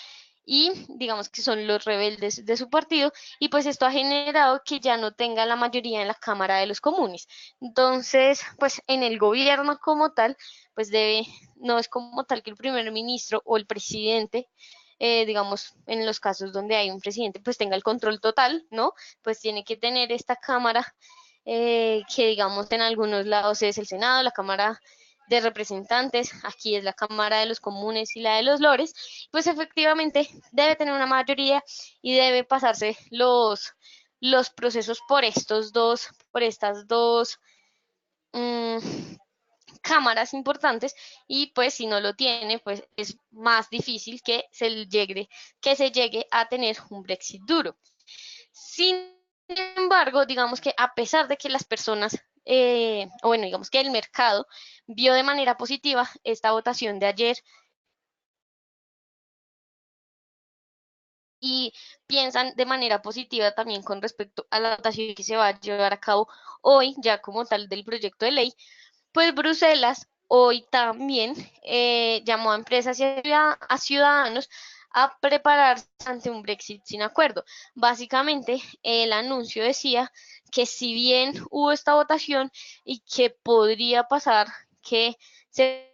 A: y digamos que son los rebeldes de su partido y pues esto ha generado que ya no tenga la mayoría en la Cámara de los Comunes. Entonces, pues en el gobierno como tal, pues debe, no es como tal que el primer ministro o el presidente digamos, en los casos donde hay un presidente, pues tenga el control total, ¿no? Pues tiene que tener esta Cámara, que digamos en algunos lados es el Senado, la Cámara de Representantes, aquí es la Cámara de los Comunes y la de los Lores, pues efectivamente debe tener una mayoría y debe pasarse los procesos por estas dos mmm, cámaras importantes y pues si no lo tiene, pues es más difícil que se llegue a tener un Brexit duro. Sin embargo, digamos que a pesar de que las personas, o bueno, digamos que el mercado vio de manera positiva esta votación de ayer y piensan de manera positiva también con respecto a la votación que se va a llevar a cabo hoy, ya como tal del proyecto de ley, pues Bruselas hoy también llamó a empresas y a ciudadanos a prepararse ante un Brexit sin acuerdo. Básicamente, el anuncio decía que si bien hubo esta votación y que podría pasar que se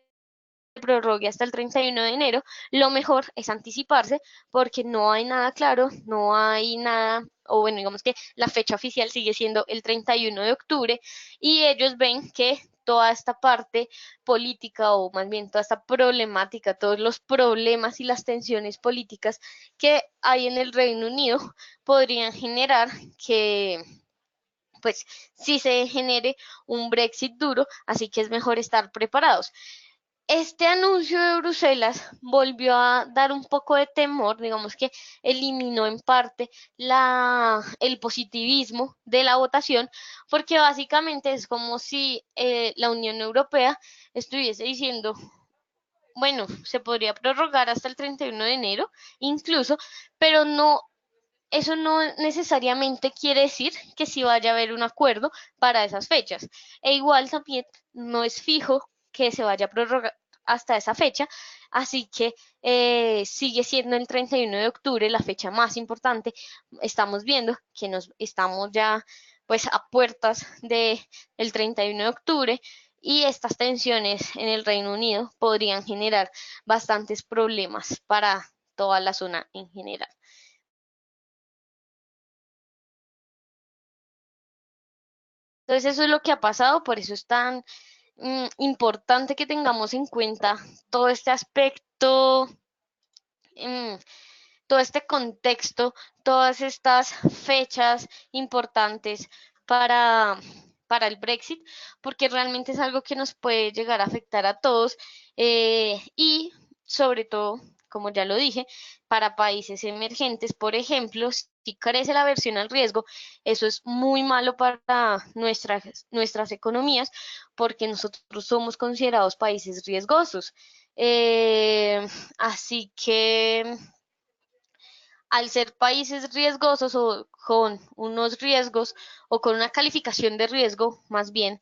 A: prorrogue hasta el 31 de enero, lo mejor es anticiparse porque no hay nada claro, no hay nada, o bueno, digamos que la fecha oficial sigue siendo el 31 de octubre y ellos ven que toda esta parte política o más bien toda esta problemática, todos los problemas y las tensiones políticas que hay en el Reino Unido podrían generar que pues sí se genere un Brexit duro, así que es mejor estar preparados. Este anuncio de Bruselas volvió a dar un poco de temor, digamos que eliminó en parte el positivismo de la votación, porque básicamente es como si la Unión Europea estuviese diciendo, bueno, se podría prorrogar hasta el 31 de enero incluso, pero no eso no necesariamente quiere decir que sí vaya a haber un acuerdo para esas fechas. E igual también no es fijo que se vaya a prorrogar hasta esa fecha, así que sigue siendo el 31 de octubre la fecha más importante. Estamos viendo que nos estamos ya pues a puertas de el 31 de octubre y estas tensiones en el Reino Unido podrían generar bastantes problemas para toda la zona en general. Entonces eso es lo que ha pasado, por eso es tan importante que tengamos en cuenta todo este aspecto, mm, todo este contexto, todas estas fechas importantes para, para el Brexit, porque realmente es algo que nos puede llegar a afectar a todos y sobre todo, como ya lo dije, para países emergentes, por ejemplo, si crece la aversión al riesgo, eso es muy malo para nuestras economías porque nosotros somos considerados países riesgosos. Así que al ser países riesgosos o con unos riesgos o con una calificación de riesgo más bien,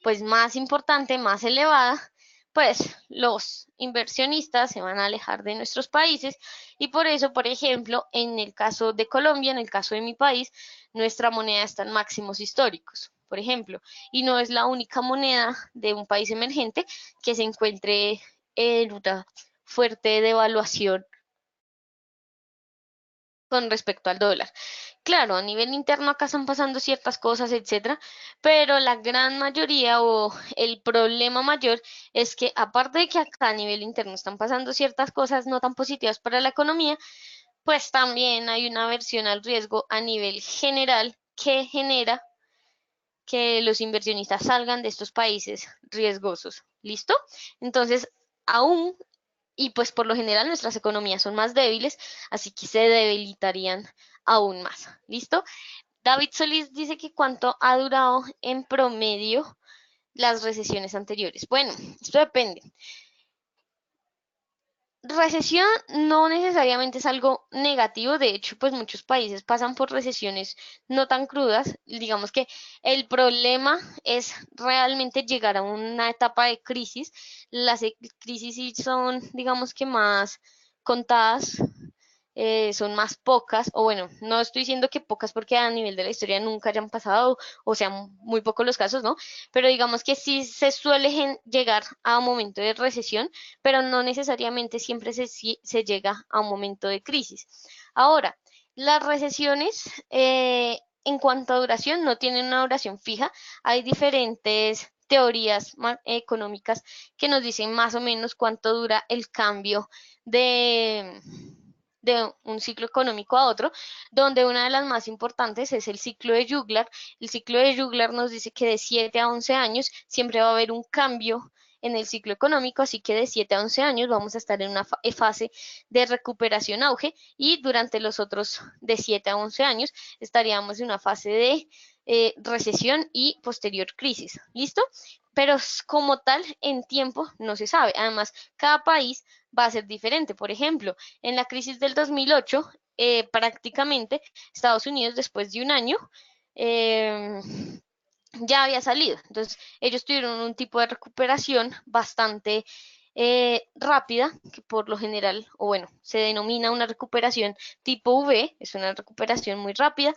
A: pues más importante, más elevada, pues los inversionistas se van a alejar de nuestros países y por eso, por ejemplo, en el caso de Colombia, en el caso de mi país, nuestra moneda está en máximos históricos, por ejemplo, y no es la única moneda de un país emergente que se encuentre en una fuerte devaluación con respecto al dólar. Claro, a nivel interno acá están pasando ciertas cosas, etcétera, pero la gran mayoría o el problema mayor es que aparte de que acá a nivel interno están pasando ciertas cosas no tan positivas para la economía, pues también hay una aversión al riesgo a nivel general que genera que los inversionistas salgan de estos países riesgosos. ¿Listo? Entonces, aún y pues por lo general nuestras economías son más débiles, así que se debilitarían aún más. ¿Listo? David Solís dice que cuánto ha durado en promedio las recesiones anteriores. Bueno, esto depende. Recesión no necesariamente es algo negativo, de hecho, pues muchos países pasan por recesiones no tan crudas. Digamos que el problema es realmente llegar a una etapa de crisis. Las crisis sí son, digamos que más contadas, son más pocas, o bueno, no estoy diciendo que pocas porque a nivel de la historia nunca hayan pasado, o sean muy pocos los casos, ¿no? Pero digamos que sí se suele llegar a un momento de recesión, pero no necesariamente siempre se llega a un momento de crisis. Ahora, las recesiones, en cuanto a duración, no tienen una duración fija, hay diferentes teorías económicas que nos dicen más o menos cuánto dura el cambio de, de un ciclo económico a otro, donde una de las más importantes es el ciclo de Juglar. El ciclo de Juglar nos dice que de 7 a 11 años siempre va a haber un cambio en el ciclo económico, así que de 7 a 11 años vamos a estar en una fase de recuperación auge y durante los otros de 7 a 11 años estaríamos en una fase de recesión y posterior crisis. ¿Listo? Pero como tal, en tiempo no se sabe. Además, cada país va a ser diferente. Por ejemplo, en la crisis del 2008, prácticamente Estados Unidos después de un año eh, ya había salido. Entonces, ellos tuvieron un tipo de recuperación bastante rápida, que por lo general, o bueno, se denomina una recuperación tipo V, es una recuperación muy rápida.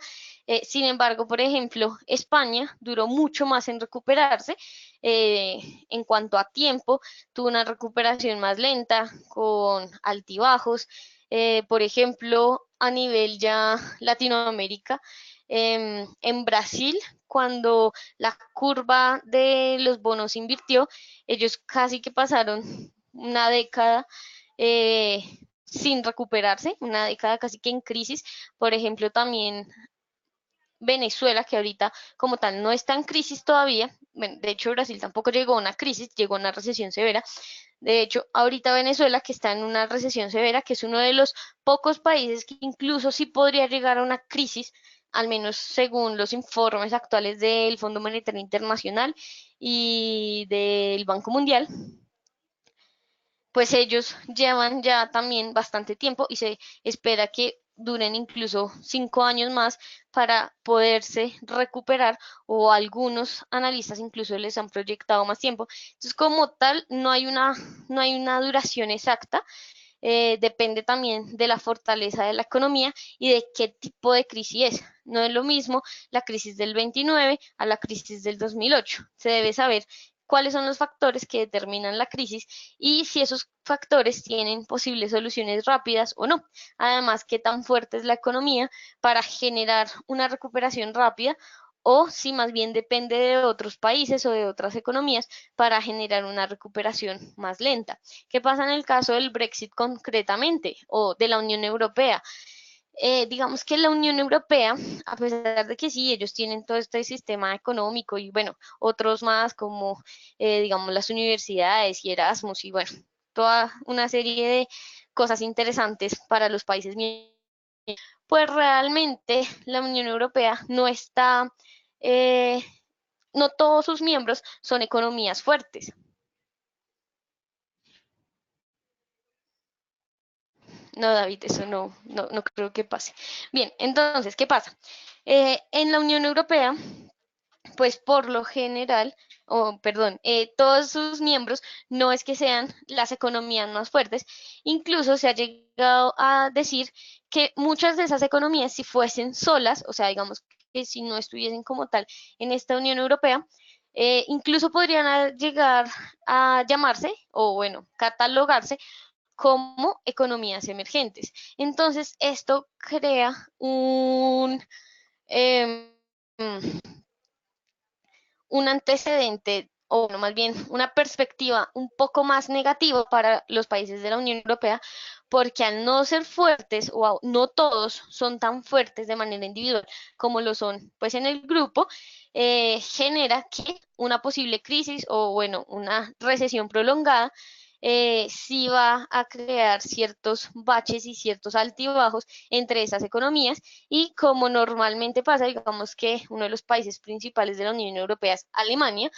A: Sin embargo, por ejemplo, España duró mucho más en recuperarse. eh, en cuanto a tiempo, tuvo una recuperación más lenta, con altibajos. Por ejemplo, a nivel ya Latinoamérica, en Brasil, cuando la curva de los bonos invirtió, ellos casi que pasaron una década eh, sin recuperarse, una década casi que en crisis. Por ejemplo, también Venezuela, que ahorita como tal no está en crisis todavía. Bueno, de hecho, Brasil tampoco llegó a una crisis, llegó a una recesión severa. De hecho, ahorita Venezuela, que está en una recesión severa, que es uno de los pocos países que incluso sí podría llegar a una crisis, al menos según los informes actuales del Fondo Monetario Internacional y del Banco Mundial, pues ellos llevan ya también bastante tiempo y se espera que duren incluso 5 años más para poderse recuperar, o algunos analistas incluso les han proyectado más tiempo. Entonces, como tal, no hay una duración exacta. Depende también de la fortaleza de la economía y de qué tipo de crisis es. No es lo mismo la crisis del 29 a la crisis del 2008. Se debe saber cuáles son los factores que determinan la crisis y si esos factores tienen posibles soluciones rápidas o no. Además, qué tan fuerte es la economía para generar una recuperación rápida, o si más bien depende de otros países o de otras economías para generar una recuperación más lenta. ¿Qué pasa en el caso del Brexit concretamente o de la Unión Europea? Digamos que la Unión Europea, a pesar de que sí, ellos tienen todo este sistema económico y bueno, otros más como, digamos, las universidades y Erasmus y bueno, toda una serie de cosas interesantes para los países miembros, pues realmente la Unión Europea no está, eh, no todos sus miembros son economías fuertes. No, David, eso no creo que pase. Bien, entonces, ¿qué pasa? En la Unión Europea, pues por lo general, o perdón, todos sus miembros no es que sean las economías más fuertes. Incluso se ha llegado a decir que muchas de esas economías, si fuesen solas, o sea, digamos que si no estuviesen como tal en esta Unión Europea, incluso podrían llegar a llamarse, o bueno, catalogarse como economías emergentes. Entonces, esto crea em, un antecedente, o bueno, más bien una perspectiva un poco más negativa para los países de la Unión Europea, porque al no ser fuertes, o no todos son tan fuertes de manera individual como lo son pues en el grupo, genera que una posible crisis o bueno, una recesión prolongada sí va a crear ciertos baches y ciertos altibajos entre esas economías. Y como normalmente pasa, digamos que uno de los países principales de la Unión Europea es Alemania,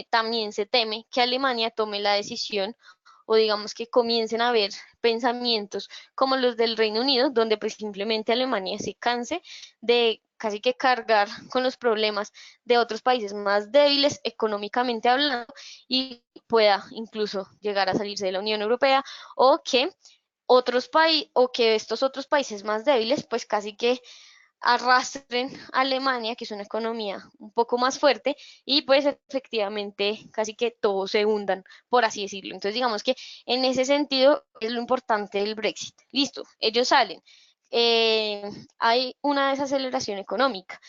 A: también se teme que Alemania tome la decisión, o digamos que comiencen a haber pensamientos como los del Reino Unido, donde pues simplemente Alemania se canse de casi que cargar con los problemas de otros países más débiles económicamente hablando, y pueda incluso llegar a salirse de la Unión Europea, o que estos otros países más débiles pues casi que arrastren a Alemania, que es una economía un poco más fuerte, y pues efectivamente casi que todos se hundan, por así decirlo. Entonces digamos que en ese sentido es lo importante del Brexit. Listo, ellos salen. Eh, Hay una desaceleración económica.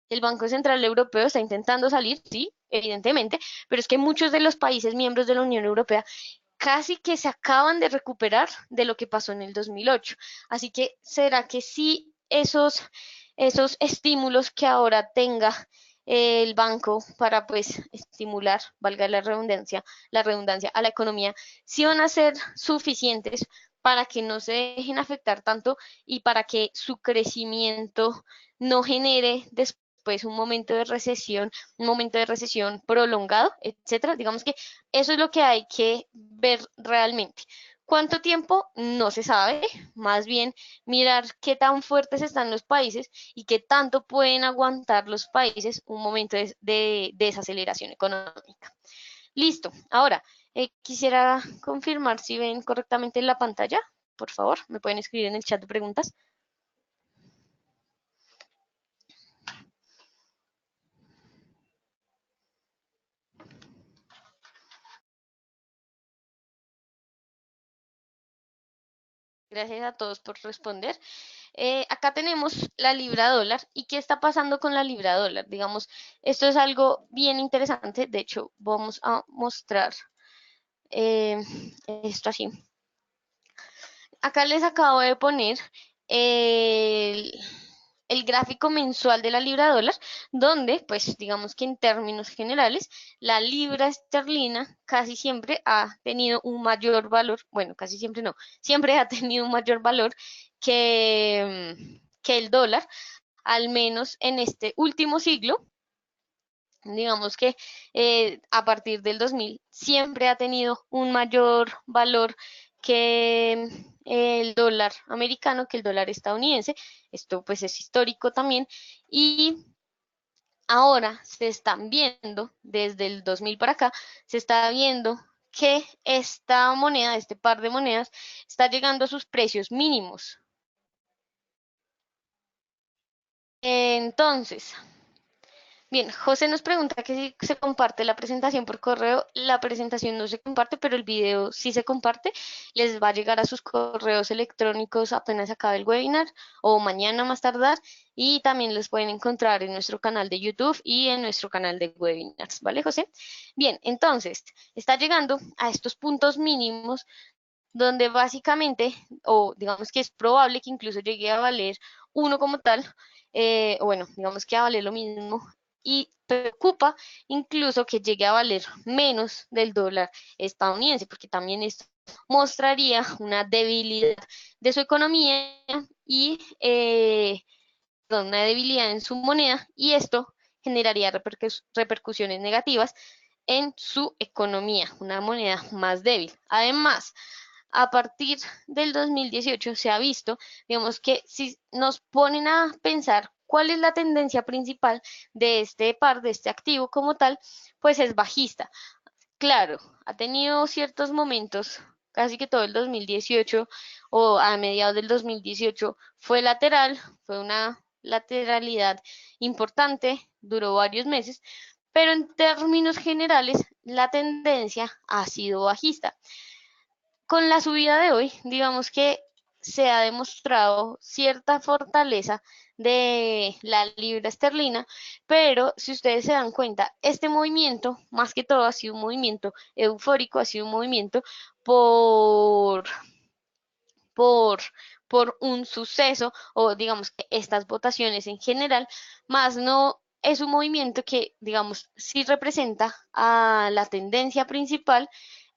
A: El Banco Central Europeo está intentando salir, sí, evidentemente, pero es que muchos de los países miembros de la Unión Europea casi que se acaban de recuperar de lo que pasó en el 2008. Así que, ¿será que sí esos estímulos que ahora tenga el banco para pues estimular, valga la redundancia a la economía, sí van a ser suficientes para que no se dejen afectar tanto y para que su crecimiento no genere después un momento de recesión prolongado, etcétera? Digamos que eso es lo que hay que ver realmente. ¿Cuánto tiempo? No se sabe. Más bien mirar qué tan fuertes están los países y qué tanto pueden aguantar los países un momento de desaceleración económica. Listo. Ahora, quisiera confirmar si ven correctamente la pantalla. Por favor, me pueden escribir en el chat de preguntas. Gracias a todos por responder. Acá tenemos la libra dólar. ¿Y qué está pasando con la libra dólar? Digamos, esto es algo bien interesante. De hecho, vamos a mostrar eh, esto así. Acá les acabo de poner el, el gráfico mensual de la libra dólar, donde, pues, digamos que en términos generales, la libra esterlina casi siempre ha tenido un mayor valor, bueno, casi siempre no, siempre ha tenido un mayor valor que el dólar, al menos en este último siglo. Digamos que a partir del 2000 siempre ha tenido un mayor valor que, el dólar americano que el dólar estadounidense. Esto pues es histórico también. Y ahora se están viendo, desde el 2000 para acá, se está viendo que esta moneda, este par de monedas, está llegando a sus precios mínimos. Entonces, bien, José nos pregunta que si se comparte la presentación por correo. La presentación no se comparte, pero el video sí se comparte. Les va a llegar a sus correos electrónicos apenas acabe el webinar o mañana más tardar. Y también los pueden encontrar en nuestro canal de YouTube y en nuestro canal de webinars, ¿vale, José? Bien, entonces, está llegando a estos puntos mínimos donde básicamente, o digamos que es probable que incluso llegue a valer uno como tal, o bueno, digamos que a valer lo mismo, y preocupa incluso que llegue a valer menos del dólar estadounidense, porque también esto mostraría una debilidad de su economía y perdón, una debilidad en su moneda, y esto generaría repercusiones negativas en su economía, una moneda más débil. Además, a partir del 2018 se ha visto, digamos que si nos ponen a pensar cuál es la tendencia principal de este par, de este activo como tal, pues es bajista. Claro, ha tenido ciertos momentos, casi que todo el 2018 o a mediados del 2018 fue lateral, fue una lateralidad importante, duró varios meses, pero en términos generales la tendencia ha sido bajista. Con la subida de hoy, digamos que se ha demostrado cierta fortaleza de la libra esterlina, pero si ustedes se dan cuenta, este movimiento, más que todo, ha sido un movimiento eufórico, ha sido un movimiento por, por, por un suceso, o digamos que estas votaciones en general, más no es un movimiento que, digamos, sí representa a la tendencia principal,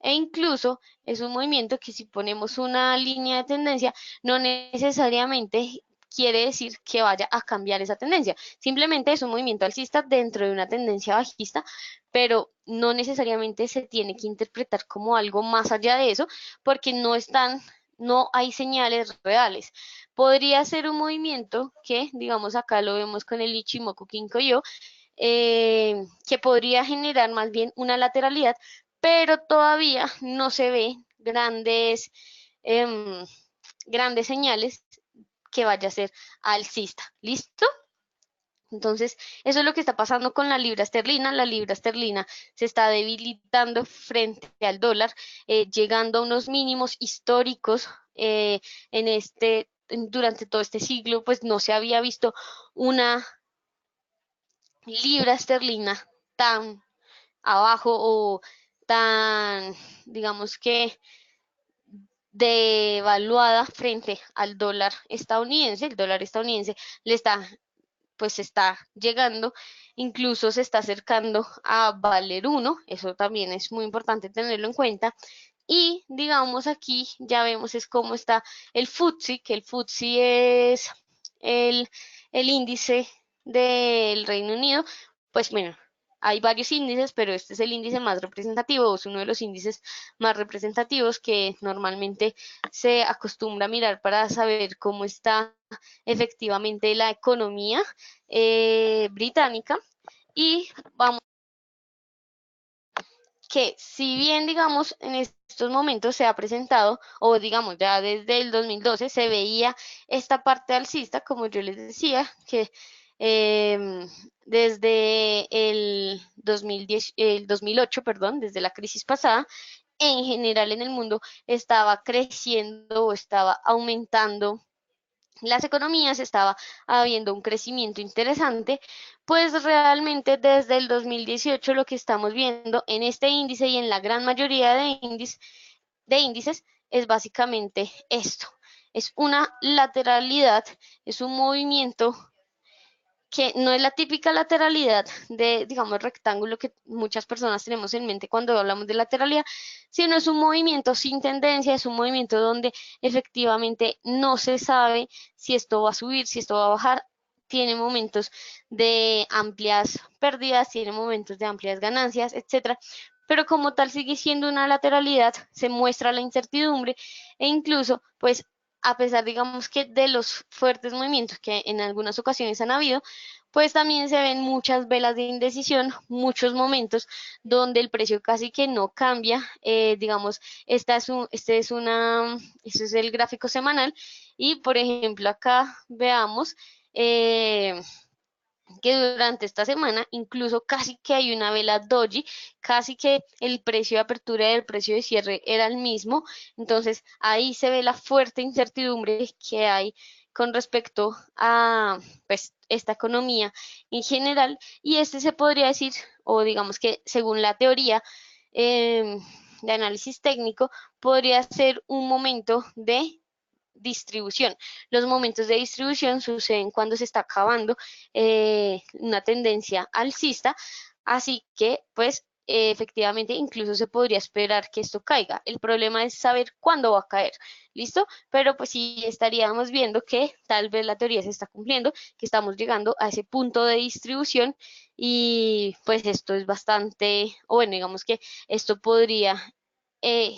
A: e incluso es un movimiento que, si ponemos una línea de tendencia, no necesariamente quiere decir que vaya a cambiar esa tendencia. Simplemente es un movimiento alcista dentro de una tendencia bajista, pero no necesariamente se tiene que interpretar como algo más allá de eso, porque no hay señales reales. Podría ser un movimiento que, digamos, acá lo vemos con el Ichimoku Kinko-yo, que podría generar más bien una lateralidad, pero todavía no se ve em, grandes señales que vaya a ser alcista. ¿Listo? Entonces, eso es lo que está pasando con la libra esterlina. La libra esterlina se está debilitando frente al dólar, llegando a unos mínimos históricos durante todo este siglo, pues no se había visto una libra esterlina tan abajo o tan, digamos que, devaluada frente al dólar estadounidense. El dólar estadounidense le está pues está llegando, incluso se está acercando a valer uno. Eso también es muy importante tenerlo en cuenta. Y digamos aquí ya vemos es cómo está el FTSE, que el FTSE es el, el índice del Reino Unido. Pues bueno, hay varios índices, pero este es el índice más representativo, es uno de los índices más representativos que normalmente se acostumbra a mirar para saber cómo está efectivamente la economía británica. Y vamos, que si bien, digamos, en estos momentos se ha presentado, o digamos, ya desde el 2012 se veía esta parte alcista, como yo les decía, que desde el 2010, el 2008, perdón, desde la crisis pasada, en general en el mundo estaba creciendo o estaba aumentando las economías, estaba habiendo un crecimiento interesante, pues realmente desde el 2018 lo que estamos viendo en este índice y en la gran mayoría de índices es básicamente esto. Es una lateralidad, es un movimiento que no es la típica lateralidad de, digamos, rectángulo que muchas personas tenemos en mente cuando hablamos de lateralidad, sino es un movimiento sin tendencia, es un movimiento donde efectivamente no se sabe si esto va a subir, si esto va a bajar. Tiene momentos de amplias pérdidas, tiene momentos de amplias ganancias, etcétera, pero como tal sigue siendo una lateralidad, se muestra la incertidumbre e incluso, pues, a pesar, digamos que de los fuertes movimientos que en algunas ocasiones han habido, pues también se ven muchas velas de indecisión, muchos momentos donde el precio casi que no cambia. Digamos, este es el gráfico semanal y, por ejemplo, acá veamos eh, que durante esta semana incluso casi que hay una vela doji, casi que el precio de apertura y el precio de cierre era el mismo, entonces ahí se ve la fuerte incertidumbre que hay con respecto a pues esta economía en general y este se podría decir o digamos que según la teoría de análisis técnico podría ser un momento de distribución. Los momentos de distribución suceden cuando se está acabando una tendencia alcista, así que pues efectivamente incluso se podría esperar que esto caiga. El problema es saber cuándo va a caer, ¿listo? Pero pues sí estaríamos viendo que tal vez la teoría se está cumpliendo, que estamos llegando a ese punto de distribución y pues esto es bastante, o bueno, digamos que esto podría eh,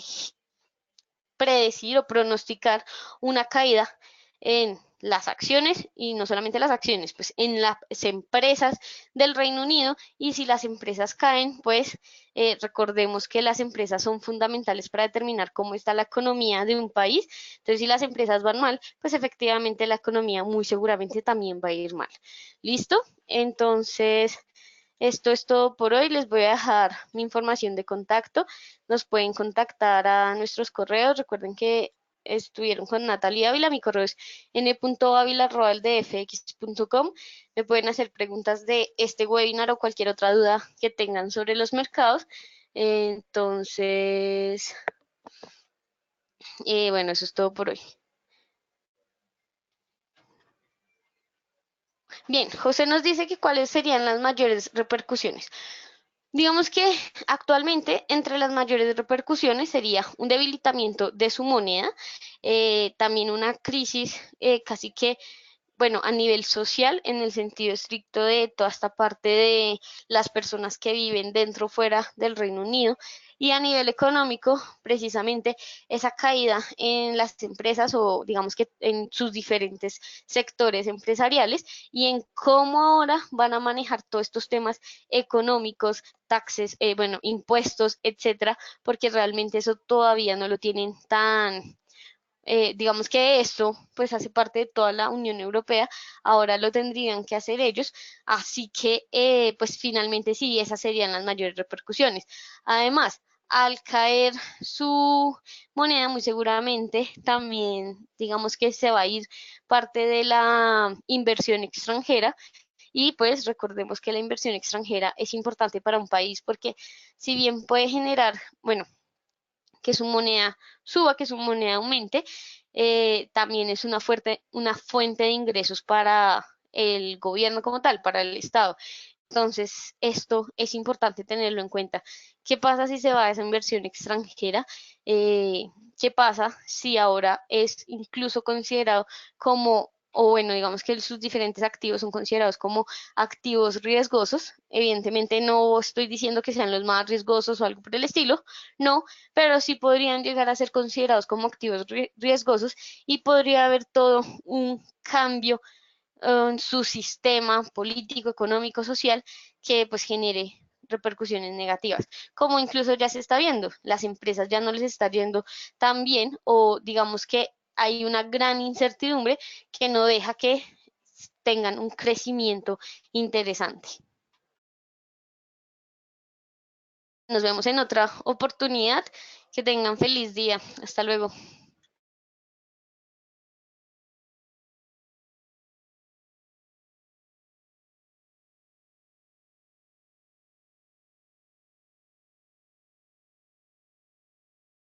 A: predecir o pronosticar una caída en las acciones y no solamente las acciones, pues en las empresas del Reino Unido y si las empresas caen, pues recordemos que las empresas son fundamentales para determinar cómo está la economía de un país. Entonces, si las empresas van mal, pues efectivamente la economía muy seguramente también va a ir mal. ¿Listo? Entonces, esto es todo por hoy. Les voy a dejar mi información de contacto. Nos pueden contactar a nuestros correos. Recuerden que estuvieron con Natalia Ávila. Mi correo es n.avila@eldfx.com. Me pueden hacer preguntas de este webinar o cualquier otra duda que tengan sobre los mercados. Entonces, bueno, eso es todo por hoy. Bien, José nos dice que cuáles serían las mayores repercusiones. Digamos que actualmente entre las mayores repercusiones sería un debilitamiento de su moneda, también una crisis casi que bueno, a nivel social, en el sentido estricto de toda esta parte de las personas que viven dentro o fuera del Reino Unido, y a nivel económico, precisamente esa caída en las empresas o digamos que en sus diferentes sectores empresariales y en cómo ahora van a manejar todos estos temas económicos, taxes, bueno, impuestos, etcétera, porque realmente eso todavía no lo tienen tan digamos que esto pues hace parte de toda la Unión Europea, ahora lo tendrían que hacer ellos, así que pues finalmente sí, esas serían las mayores repercusiones. Además, al caer su moneda, muy seguramente también digamos que se va a ir parte de la inversión extranjera y pues recordemos que la inversión extranjera es importante para un país porque si bien puede generar, bueno, que su moneda suba, que su moneda aumente, también es una fuente de ingresos para el gobierno como tal, para el Estado. Entonces, esto es importante tenerlo en cuenta. ¿Qué pasa si se va a esa inversión extranjera? ¿Qué pasa si ahora es incluso considerado como, o bueno, digamos que sus diferentes activos son considerados como activos riesgosos? Evidentemente no estoy diciendo que sean los más riesgosos o algo por el estilo, no, pero sí podrían llegar a ser considerados como activos riesgosos y podría haber todo un cambio en su sistema político, económico, social, que pues genere repercusiones negativas, como incluso ya se está viendo, las empresas ya no les está yendo tan bien o digamos que hay una gran incertidumbre que no deja que tengan un crecimiento interesante. Nos vemos en otra oportunidad. Que tengan feliz día. Hasta luego.